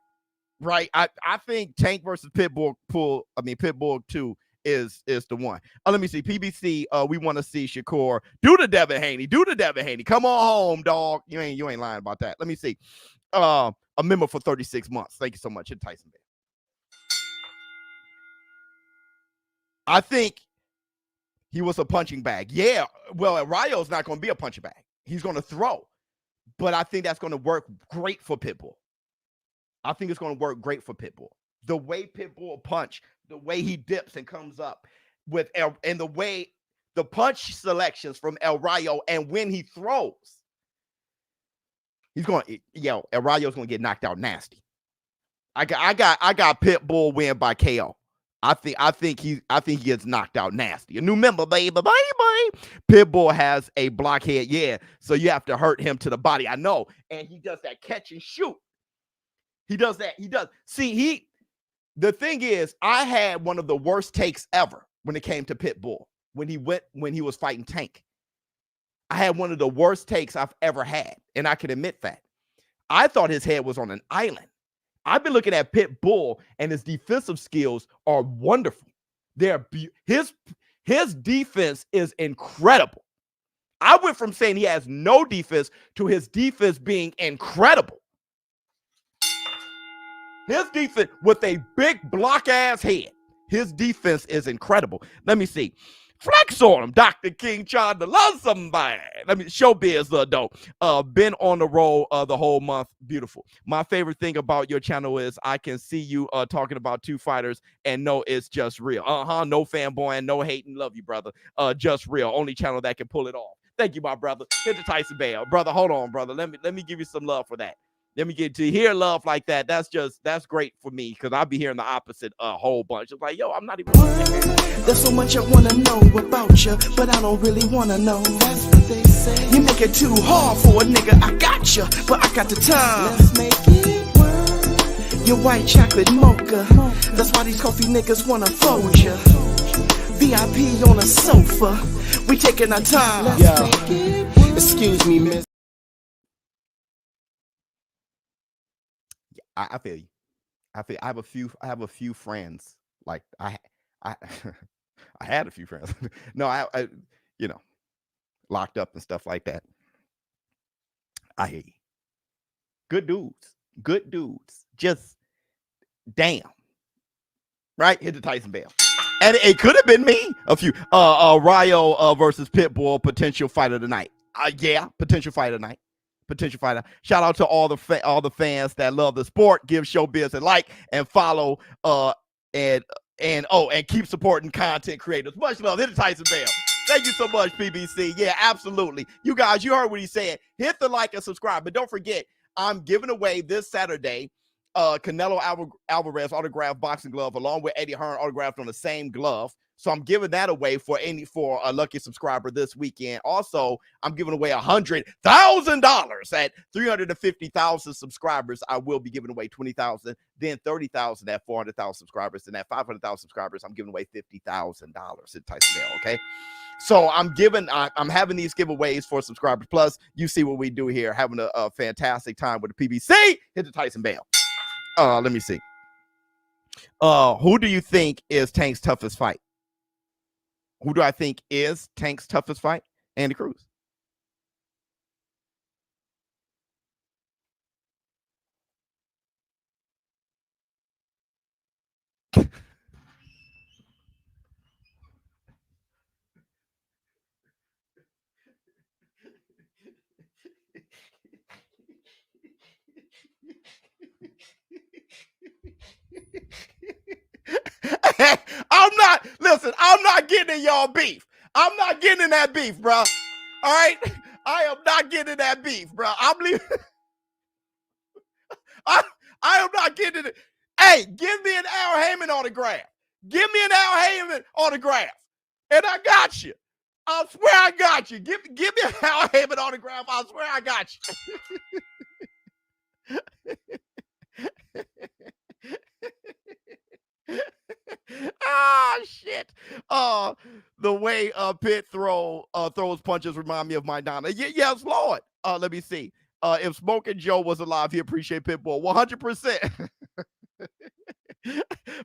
right? I think Tank versus Pitbull. Pitbull 2 is the one. Let me see. PBC. We want to see Shakur do the Devin Haney. Come on home, dog. You ain't lying about that. Let me see. A member for 36 months. Thank you so much, Tyson Bear. I think he was a punching bag. Yeah, well, Rayo's not going to be a punching bag. He's going to throw. But I think that's going to work great for Pitbull. I think it's going to work great for Pitbull. The way Pitbull punch, the way he dips and comes up with and the way the punch selections from El Rayo and when he throws, he's going to, El Rayo's going to get knocked out nasty. I got Pitbull win by KO. I think he gets knocked out nasty. A new member, baby. Pitbull has a blockhead, yeah. So you have to hurt him to the body. I know. And he does that catch and shoot. He does that. He does. See, the thing is, I had one of the worst takes ever when it came to Pitbull. When he was fighting Tank. I had one of the worst takes I've ever had. And I can admit that. I thought his head was on an island. I've been looking at Pitbull, and his defensive skills are wonderful. His defense is incredible. I went from saying he has no defense to his defense being incredible. His defense with a big block-ass head. His defense is incredible. Let me see. Flex on him, Dr. King trying to love somebody. Let me ShowBizz though. Been on the roll the whole month. Beautiful. My favorite thing about your channel is I can see you talking about two fighters and know it's just real. No fanboy and no hating. Love you, brother. Just real. Only channel that can pull it off. Thank you, my brother. Hit the Tyson Bell. Brother, hold on, brother. Let me give you some love for that. Let me get to hear love like that. That's great for me because I'll be hearing the opposite a whole bunch. It's like, yo, I'm not even. There's so much I wanna know about you, but I don't really wanna know. That's what they say. You make it too hard for a nigga. I got you, but I got the time. Let's make it work. Your white chocolate mocha. That's why these coffee niggas wanna fold you. VIP on a sofa. We taking our time. Let's make it work. Excuse me, miss. I feel you. I have a few friends. Like I had a few friends. No, I locked up and stuff like that. I hear you. Good dudes. Just damn. Right? Hit the Tyson Bell. And it could have been me. A few Rayo versus Pitbull, potential fight of the night. Potential fight of the night. Potential fighter. Shout out to all the fans that love the sport. Give ShowBizz a like and follow and keep supporting content creators. Much love. Hit the Tyson Bell. Thank you so much, PBC. Yeah, absolutely. You guys, you heard what he said. Hit the like and subscribe. But don't forget, I'm giving away this Saturday Canelo Alvarez autographed boxing glove along with Eddie Hearn autographed on the same glove. So I'm giving that away for a lucky subscriber this weekend. Also, I'm giving away $100,000 at 350,000 subscribers. I will be giving away 20,000, then 30,000 at 400,000 subscribers, and at 500,000 subscribers, I'm giving away $50,000 at Tyson Bell. Okay. So I'm having these giveaways for subscribers. Plus, you see what we do here, having a fantastic time with the PBC. Hit the Tyson Bell. Let me see. Who do you think is Tank's toughest fight? Who do I think is Tank's toughest fight? Andy Cruz. I'm not getting in y'all beef. I'm not getting in that beef, bro. All right? I am not getting in that beef, bro. I'm leaving. I am not getting it. Hey, give me an Al Haymond autograph. Give me an Al Haymond autograph. And I got you. I swear I got you. Give me an Al Haymond autograph. I swear I got you. Shit. The way Pitt throws punches remind me of my Donna. Yes, Lord. Let me see. If Smoking Joe was alive, he appreciate Pitbull 100%.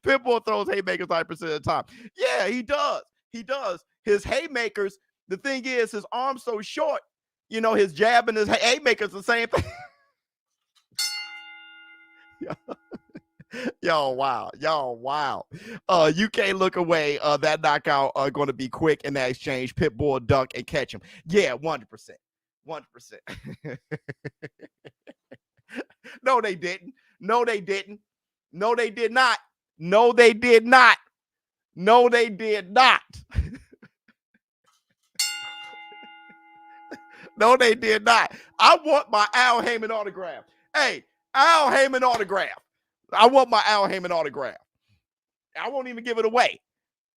Pitbull throws haymakers 90% of the time. Yeah, he does. He does. His haymakers, the thing is, his arm's so short. You know, his jab and his haymakers the same thing. Y'all wow. You can't look away. That knockout going to be quick in that exchange. Pitbull duck and catch him. Yeah, 100%. 100%. No, they didn't. No, they didn't. No, they did not. No, they did not. No, they did not. No, they did not. I want my Al Haymond autograph. Hey, Al Haymond autograph. I want my Al Haymond autograph. I won't even give it away.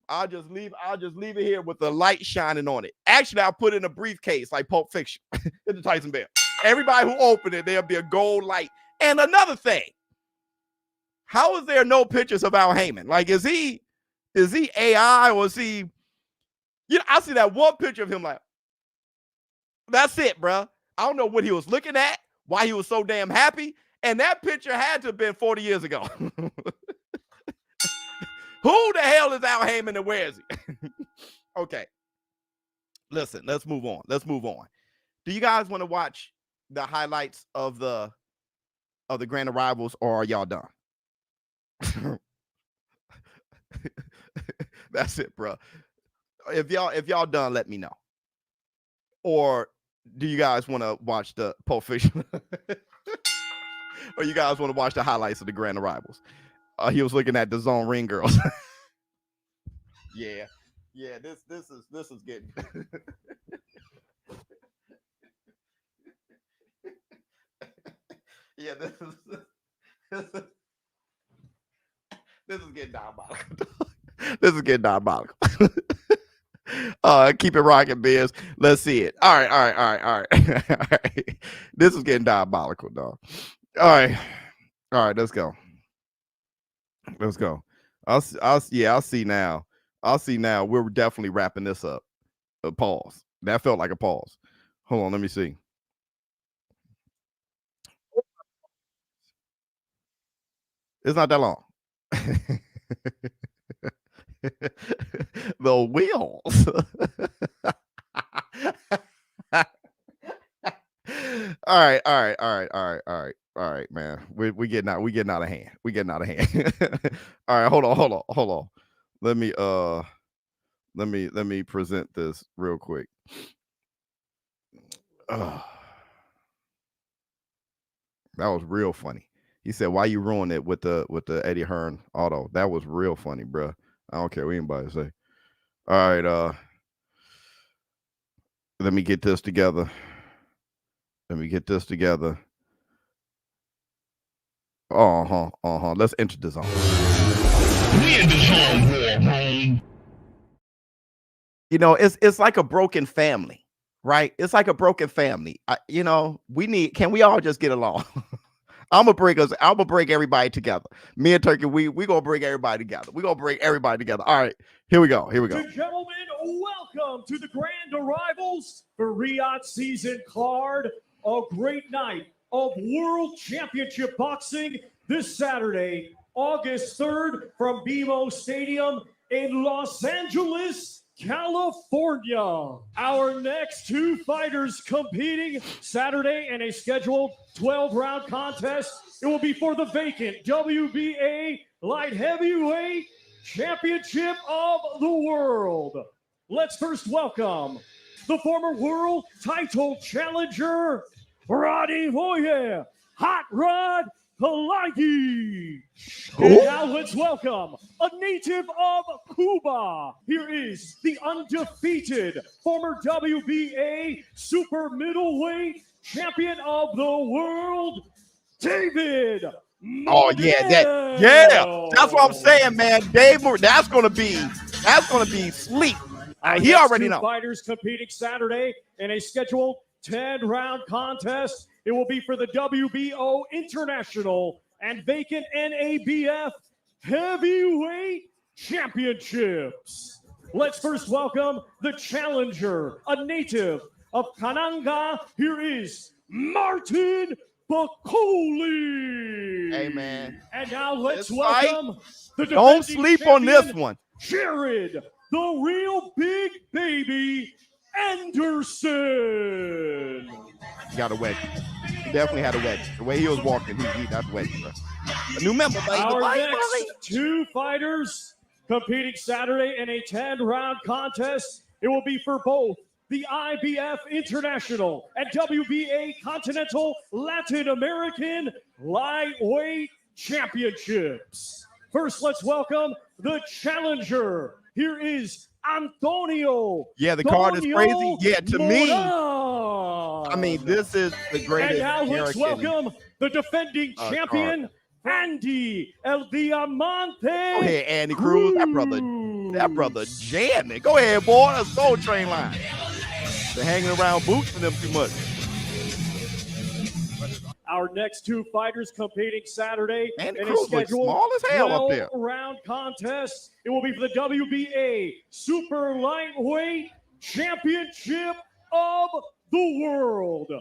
I'll just leave it here with the light shining on it. Actually, I'll put it in a briefcase like Pulp Fiction in the Tyson Bear. Everybody who opened it, there'll be a gold light. And another thing, how is there no pictures of Al Haymond? Like, is he AI or is he? You know, I see that one picture of him like, that's it, bro. I don't know what he was looking at, why he was so damn happy. And that picture had to have been 40 years ago. Who the hell is Al Haymond and where is he? Okay. Listen, let's move on. Do you guys want to watch the highlights of the grand arrivals, or are y'all done? That's it, bro. If y'all done, let me know. Or do you guys want to watch the Pulp Fiction? Or you guys want to watch the highlights of the grand arrivals? He was looking at the DAZN ring girls. Yeah. This is getting. Yeah, this is getting diabolical. This is getting diabolical. Keep it rocking, Biz. Let's see it. All right. This is getting diabolical, dog. All right, let's go. I'll see now. We're definitely wrapping this up. A pause. That felt like a pause. Hold on, let me see. It's not that long. The wheels. All right, man. We getting out of hand. All right, hold on. Let me present this real quick. That was real funny. He said, "Why you ruin it with the Eddie Hearn auto?" That was real funny, bro. I don't care what anybody say. All right, let me get this together. Let's enter the zone. We in the zone. You know, it's like a broken family, right? It's like a broken family. Can we all just get along? I'm gonna bring everybody together. Me and Turkey, we gonna bring everybody together. All right, here we go. Gentlemen, welcome to the grand arrivals for Riyadh season card. A great night of World Championship Boxing this Saturday, August 3rd from BMO Stadium in Los Angeles, California. Our next two fighters competing Saturday in a scheduled 12-round contest. It will be for the vacant WBA Light Heavyweight Championship of the World. Let's first welcome the former world title challenger, Roddy Voye, Hot Rod Halagi. And now let's welcome a native of Cuba. Here is the undefeated former WBA super middleweight champion of the world, David. Oh yeah. That's what I'm saying, man. Dave, that's gonna be sleep. He already knows. Fighters competing Saturday in a scheduled 10-round contest. It will be for the WBO International and vacant NABF Heavyweight Championships. Let's first welcome the challenger, a native of Kananga. Here is Martin Bakoli. Hey, man. And now let's welcome the don't sleep on this one. Jared, the real big baby Anderson. He got a wedgie. He definitely had a wedgie. The way he was walking, that's wedgie, bro. A new member, baby. Our Bye, next bye. 2 fighters competing Saturday in a 10-round contest. It will be for both the IBF International and WBA Continental Latin American Lightweight Championships. First, let's welcome the challenger. Here is Antonio. Yeah, the card is crazy. Yeah, to me, Moran. I mean, this is the greatest. And now let's American, welcome the defending champion, Andy El Diamante. Go ahead, Andy Cruz. That brother jamming. Go ahead, boy. That's Soul Train line. They're hanging around boots for them too much. Our next 2 fighters competing Saturday Andy in a Cruz looks scheduled small as hell up there. 12-round contest. It will be for the WBA Super Lightweight Championship of the World.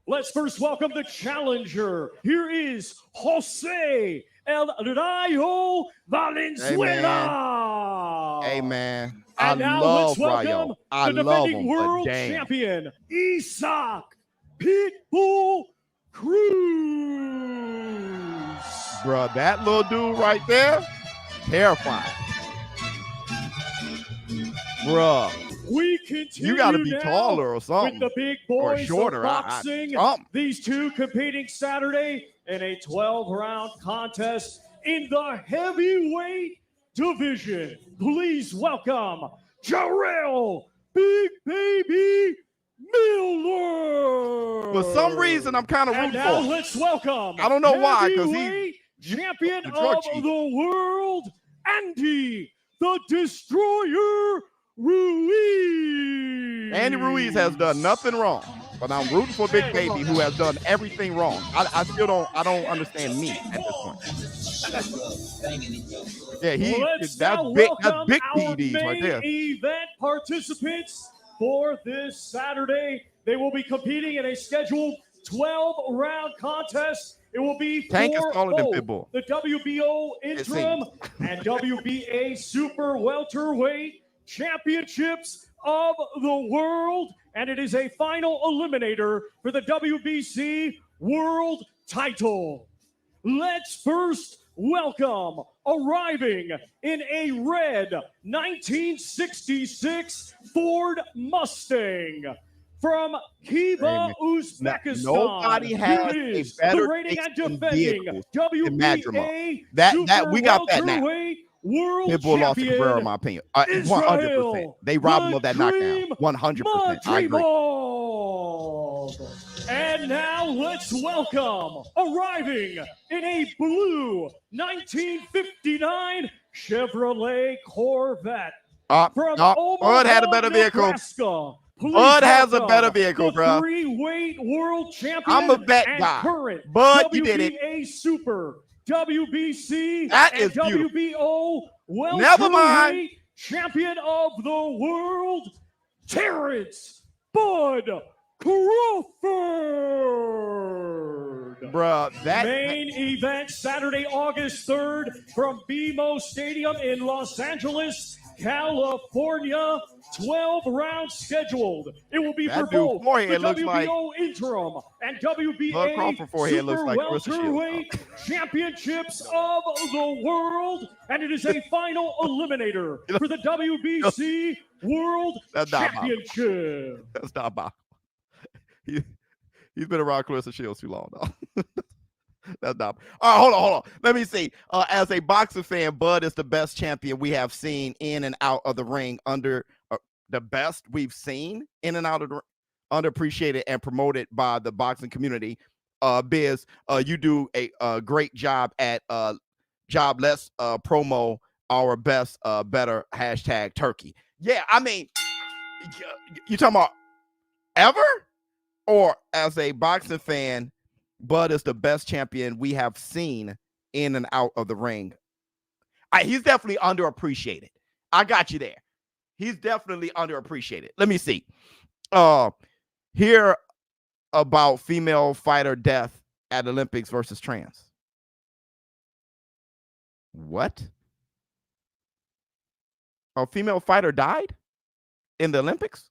Let's first welcome the challenger. Here is Jose El Rayo Valenzuela. Hey, man. And now love let's welcome Rayo. I the love defending him, but world damn. champion, Isaac Pitbull Cruz. Bruh, that little dude right there, terrifying. Bruh. We continue You got to be now taller or something. with the big Or boys shorter. of boxing. These 2 competing Saturday in a 12-round contest in the heavyweight division. Please welcome Jarrell Big Baby Miller. For some reason, I'm kind of And rooting now for him. let's welcome I don't know why, because heavyweight champion the drug of chief. the world, Andy the Destroyer Ruiz. Andy Ruiz has done nothing wrong, but I'm rooting for Big Baby, who has done everything wrong. I don't understand me at this point. Yeah, that's big PEDs right there. Event participants for this Saturday. They will be competing in a scheduled 12-round contest. It will be Tank is for taller than both Pitbull. the WBO interim and WBA super welterweight championships of the world, and it is a final eliminator for the WBC world title. Let's first welcome, arriving in a red 1966 Ford Mustang from Khiva, Uzbekistan. Nobody has Here a is better the reigning and fixed defending vehicle than WBA Madrimov. That we got that now. welterweight world Pitbull lost to champion, Cabrera, in my opinion. 100%. They robbed him of that knockdown. 100%. I agree. And now let's welcome, arriving in a blue 1959 Chevrolet Corvette from Omaha, Bud had a better vehicle. Nebraska. Please Bud has a welcome better vehicle, the bro. 3-weight world champion. I'm a bet and guy. Current Bud, WBA you did it. Super, WBC, That and is beautiful. WBO Never mind. welterweight champion of the world, Terrence Bud Crawford. Bruh, that main event Saturday, August 3rd from BMO Stadium in Los Angeles, California. 12 rounds scheduled. It will be That for dude both the forehead looks like- WBO interim and Bud WBA Crawford forehead looks Super like Clarissa Shields. welterweight championships of the world, and it is a final eliminator for the WBC World That's not Bob. Championship. That's not Bob. He's been around Clarissa Shields too long, though. That's not. All right, hold on. Let me see. As a boxing fan, Bud is the best champion we have seen in and out of the ring. Under the best we've seen in and out of the underappreciated and promoted by the boxing community. Biz, you do a great job at job. Let's promo our best, better hashtag Turkey. Yeah, I mean, you talking about ever, or as a boxing fan, Bud is the best champion we have seen in and out of the ring. He's definitely underappreciated. I got you there. He's definitely underappreciated. Let me see. Hear about female fighter death at Olympics versus trans. What? A female fighter died in the Olympics?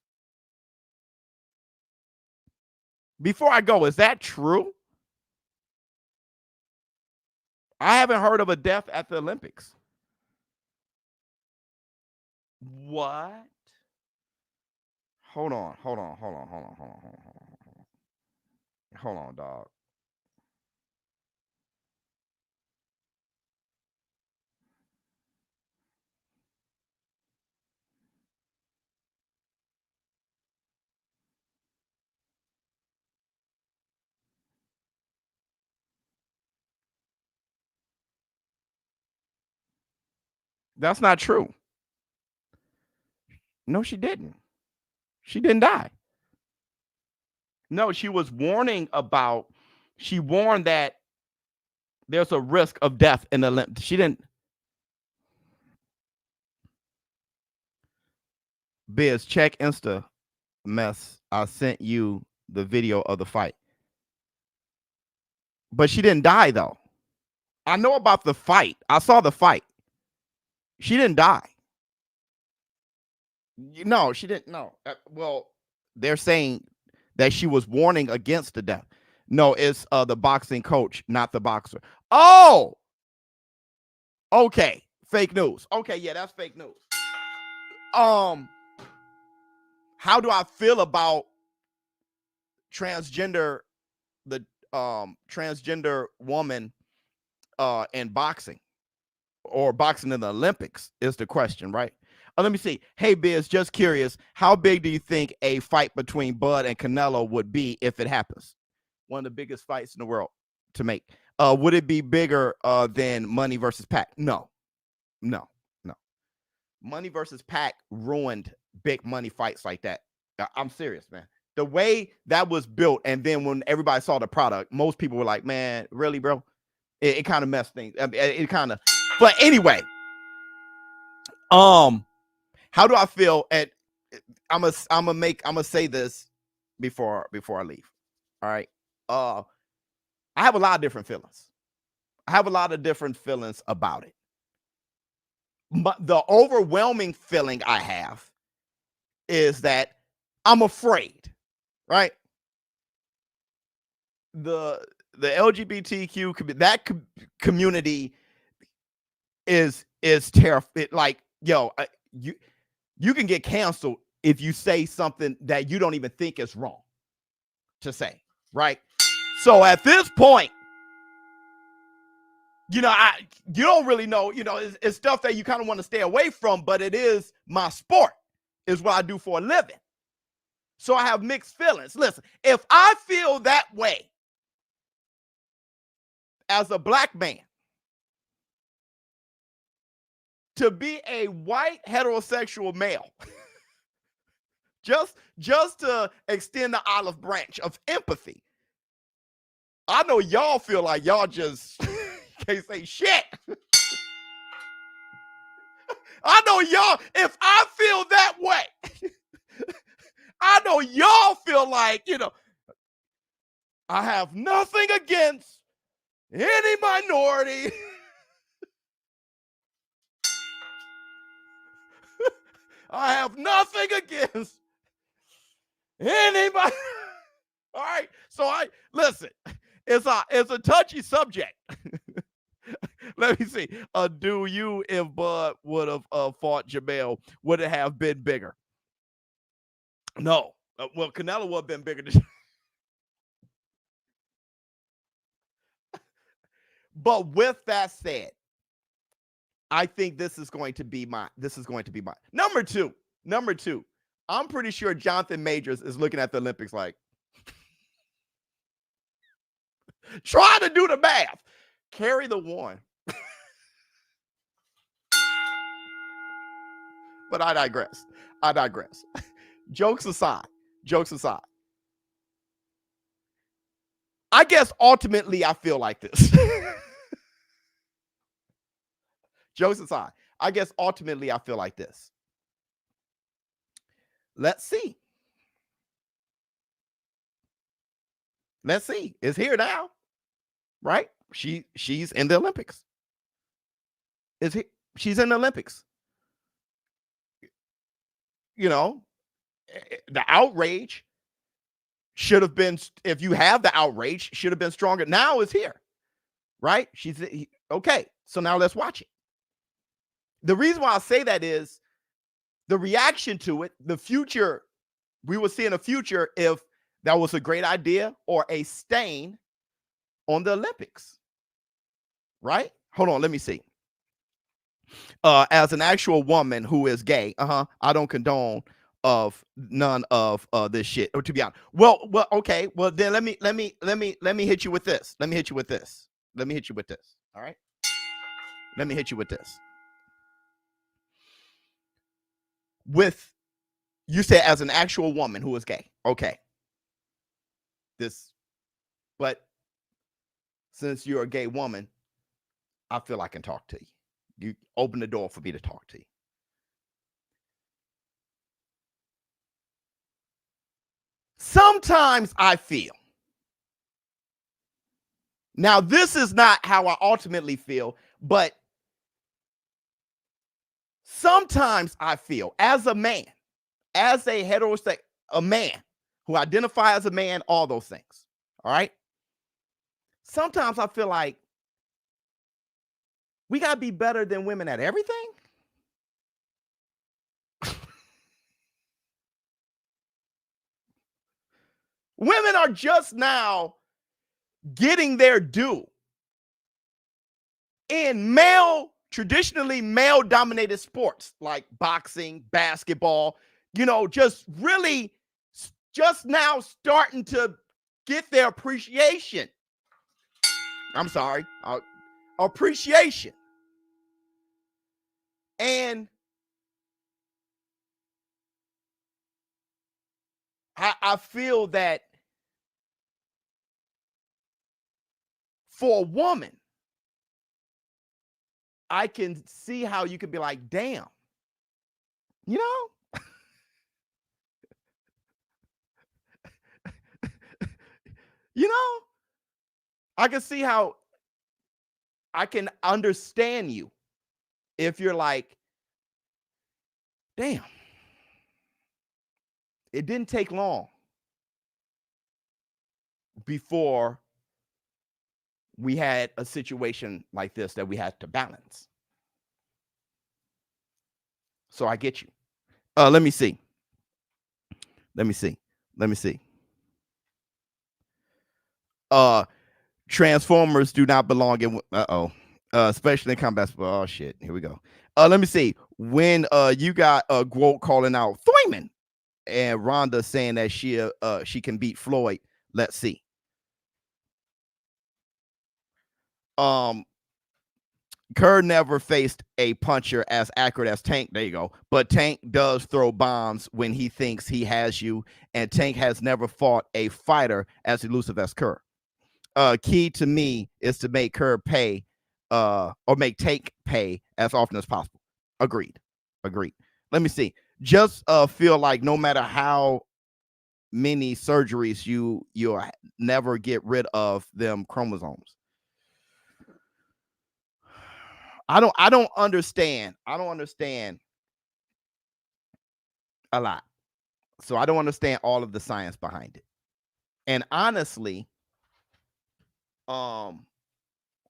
Before I go, is that true? I haven't heard of a death at the Olympics. What? Hold on, dog. That's not true. No, she didn't. She didn't die. No, she was warning about, she warned that there's a risk of death in the Olympics. She didn't. Biz, check Insta mess. I sent you the video of the fight. But she didn't die, though. I know about the fight. I saw the fight. She didn't die. No, she didn't. No. Well, they're saying that she was warning against the death. No, it's the boxing coach, not the boxer. Oh, okay. Fake news. Okay, yeah, that's fake news. How do I feel about transgender, the transgender woman in boxing, or boxing in the Olympics is the question, right? Let me see. Hey, Biz, just curious, how big do you think a fight between Bud and Canelo would be if it happens? One of the biggest fights in the world to make. Would it be bigger than Money versus Pac? No. Money versus Pac ruined big money fights like that. I'm serious, man. The way that was built, and then when everybody saw the product, most people were like, man, really, bro? It kind of messed things. It kind of, but anyway, how do I feel at, I'm gonna say this before I leave. All right. I have a lot of different feelings. I have a lot of different feelings about it. But the overwhelming feeling I have is that I'm afraid, right? The LGBTQ community is terrified. Like, yo, you can get canceled if you say something that you don't even think is wrong to say, right? So at this point, you don't really know, it's stuff that you kind of want to stay away from, but it is my sport, is what I do for a living. So I have mixed feelings. Listen, if I feel that way as a black man, to be a white heterosexual male, just to extend the olive branch of empathy, I know y'all feel like y'all just can't say shit. I know y'all, if I feel that way, I know y'all feel like, I have nothing against any minority. I have nothing against anybody. All right. So listen, it's a touchy subject. Let me see. Do you, if Bud would have fought Jamel, would it have been bigger? No. Well, Canelo would have been bigger than. But with that said, I think this is going to be my number two. I'm pretty sure Jonathan Majors is looking at the Olympics like, trying to do the math. Carry the one. But I digress. Jokes aside. I guess ultimately I feel like this. Jokes aside, I guess ultimately I feel like this. Let's see. It's here now, right? She's in the Olympics. She's in the Olympics. The outrage. should have been, if you have the outrage, should have been stronger. Now it's here, right? Okay. So now let's watch it. The reason why I say that is the reaction to it, the future, we will see in the future if that was a great idea or a stain on the Olympics, right? Hold on, let me see. As an actual woman who is gay, I don't condone of none of this shit. Or to be honest, well, okay. Well, then let me hit you with this. Let me hit you with this. All right. Let me hit you with this. With you say as an actual woman who is gay, okay. But since you're a gay woman, I feel I can talk to you. You open the door for me to talk to you. Sometimes I feel. Now, this is not how I ultimately feel, but sometimes I feel as a man, as a heterosexual, a man who identifies as a man, all those things. All right. Sometimes I feel like we got to be better than women at everything. Women are just now getting their due in traditionally male-dominated sports like boxing, basketball, just really just now starting to get their appreciation. I'm sorry, appreciation. And I feel that for a woman, I can see how you could be like, damn, I can see how I can understand you if you're like, damn, it didn't take long before we had a situation like this that we had to balance. So I get you. Let me see. Transformers do not belong in especially in combat. Oh shit, here we go. Let me see. When you got Gwolt calling out Thwyman and Rhonda saying that she can beat Floyd. Let's see. Kerr never faced a puncher as accurate as Tank. There you go. But Tank does throw bombs when he thinks he has you, and Tank has never fought a fighter as elusive as Kerr. Key to me is to make Kerr pay, or make Tank pay as often as possible. Agreed. Let me see. Just feel like no matter how many surgeries you'll never get rid of them chromosomes. I don't understand. I don't understand a lot. So I don't understand all of the science behind it. And honestly, I'm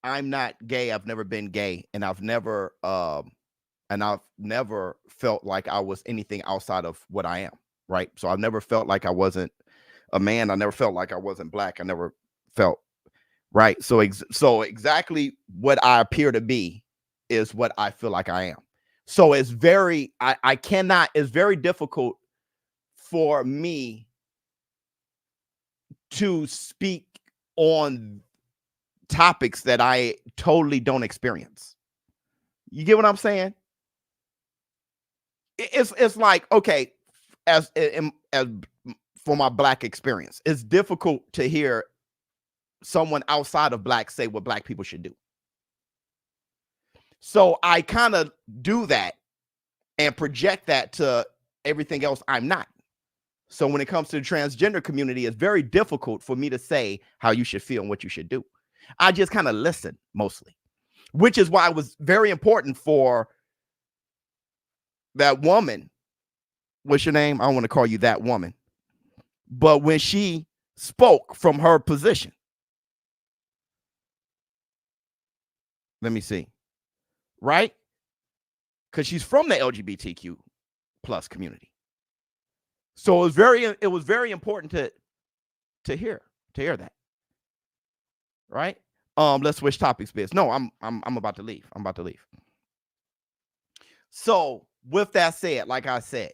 not gay. I've never been gay, and I've never felt like I was anything outside of what I am, right? So I've never felt like I wasn't a man. I never felt like I wasn't black. I never felt right. So exactly what I appear to be is what I feel like I am. So it's very, it's very difficult for me to speak on topics that I totally don't experience. You get what I'm saying? It's like, okay, as for my black experience, it's difficult to hear someone outside of black say what black people should do. So I kind of do that and project that to everything else I'm not. So when it comes to the transgender community, it's very difficult for me to say how you should feel and what you should do. I just kind of listen mostly, which is why it was very important for that woman. What's your name? I don't want to call you that woman. But when she spoke from her position. Let me see. Right? Because she's from the LGBTQ plus community. So it was very important to hear that. Right? Let's switch topics, Biz. No, I'm about to leave. I'm about to leave. So with that said, like I said,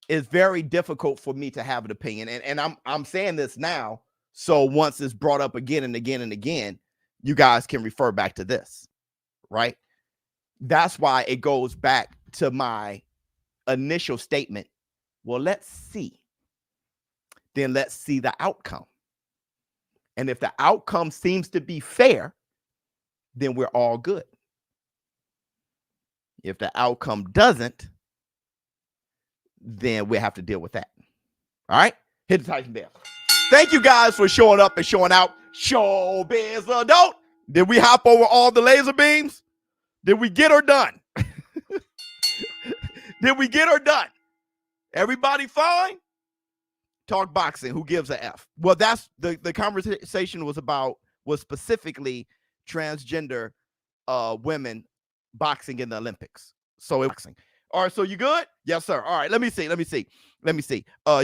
it's very difficult for me to have an opinion. And I'm saying this now, so once it's brought up again and again and again, you guys can refer back to this, right? That's why it goes back to my initial statement. Well, let's see. Then let's see the outcome. And if the outcome seems to be fair, then we're all good. If the outcome doesn't, then we have to deal with that. All right? Hit the Tyson bell. Thank you guys for showing up and showing out. Showbiz Adult. Did we hop over all the laser beams? Did we get her done? Did we get her done? Everybody fine? Talk boxing. Who gives a F? Well, that's the conversation was specifically transgender women boxing in the Olympics. So it boxing. All right, so you good? Yes, sir. All right, let me see.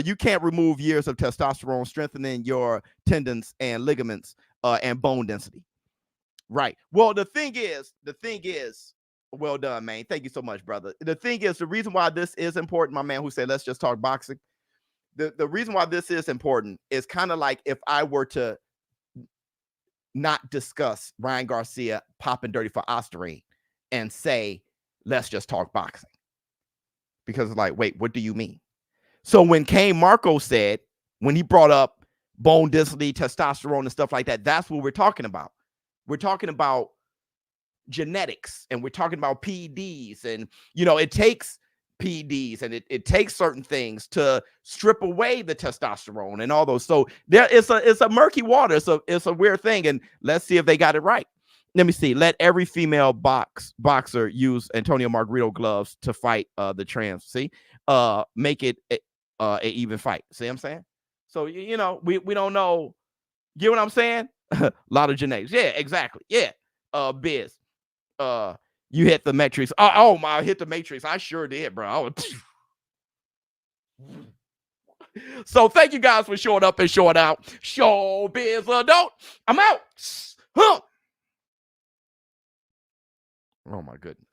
You can't remove years of testosterone strengthening your tendons and ligaments and bone density. Right. Well, the thing is, well done, man. Thank you so much, brother. The thing is, the reason why this is important, my man who said, let's just talk boxing. The reason why this is important is kind of like if I were to not discuss Ryan Garcia popping dirty for Osterine and say, let's just talk boxing. Because it's like, wait, what do you mean? So when Kane Marco said, when he brought up bone density, testosterone and stuff like that, that's what we're talking about. We're talking about genetics and we're talking about PEDs. And, you know, it takes PEDs and it takes certain things to strip away the testosterone and all those. So there it's a murky water. It's a weird thing. And let's see if they got it right. Let me see. Let every female boxer use Antonio Margarito gloves to fight the trans. See, make it an even fight. See what I'm saying? So, you know, we don't know. Get what I'm saying? A lot of genetics. Yeah, exactly. Yeah. Biz. You hit the matrix. Oh my, I hit the matrix. I sure did, bro. So thank you guys for showing up and showing out. Showbiz Adult. I'm out. Huh. Oh my goodness.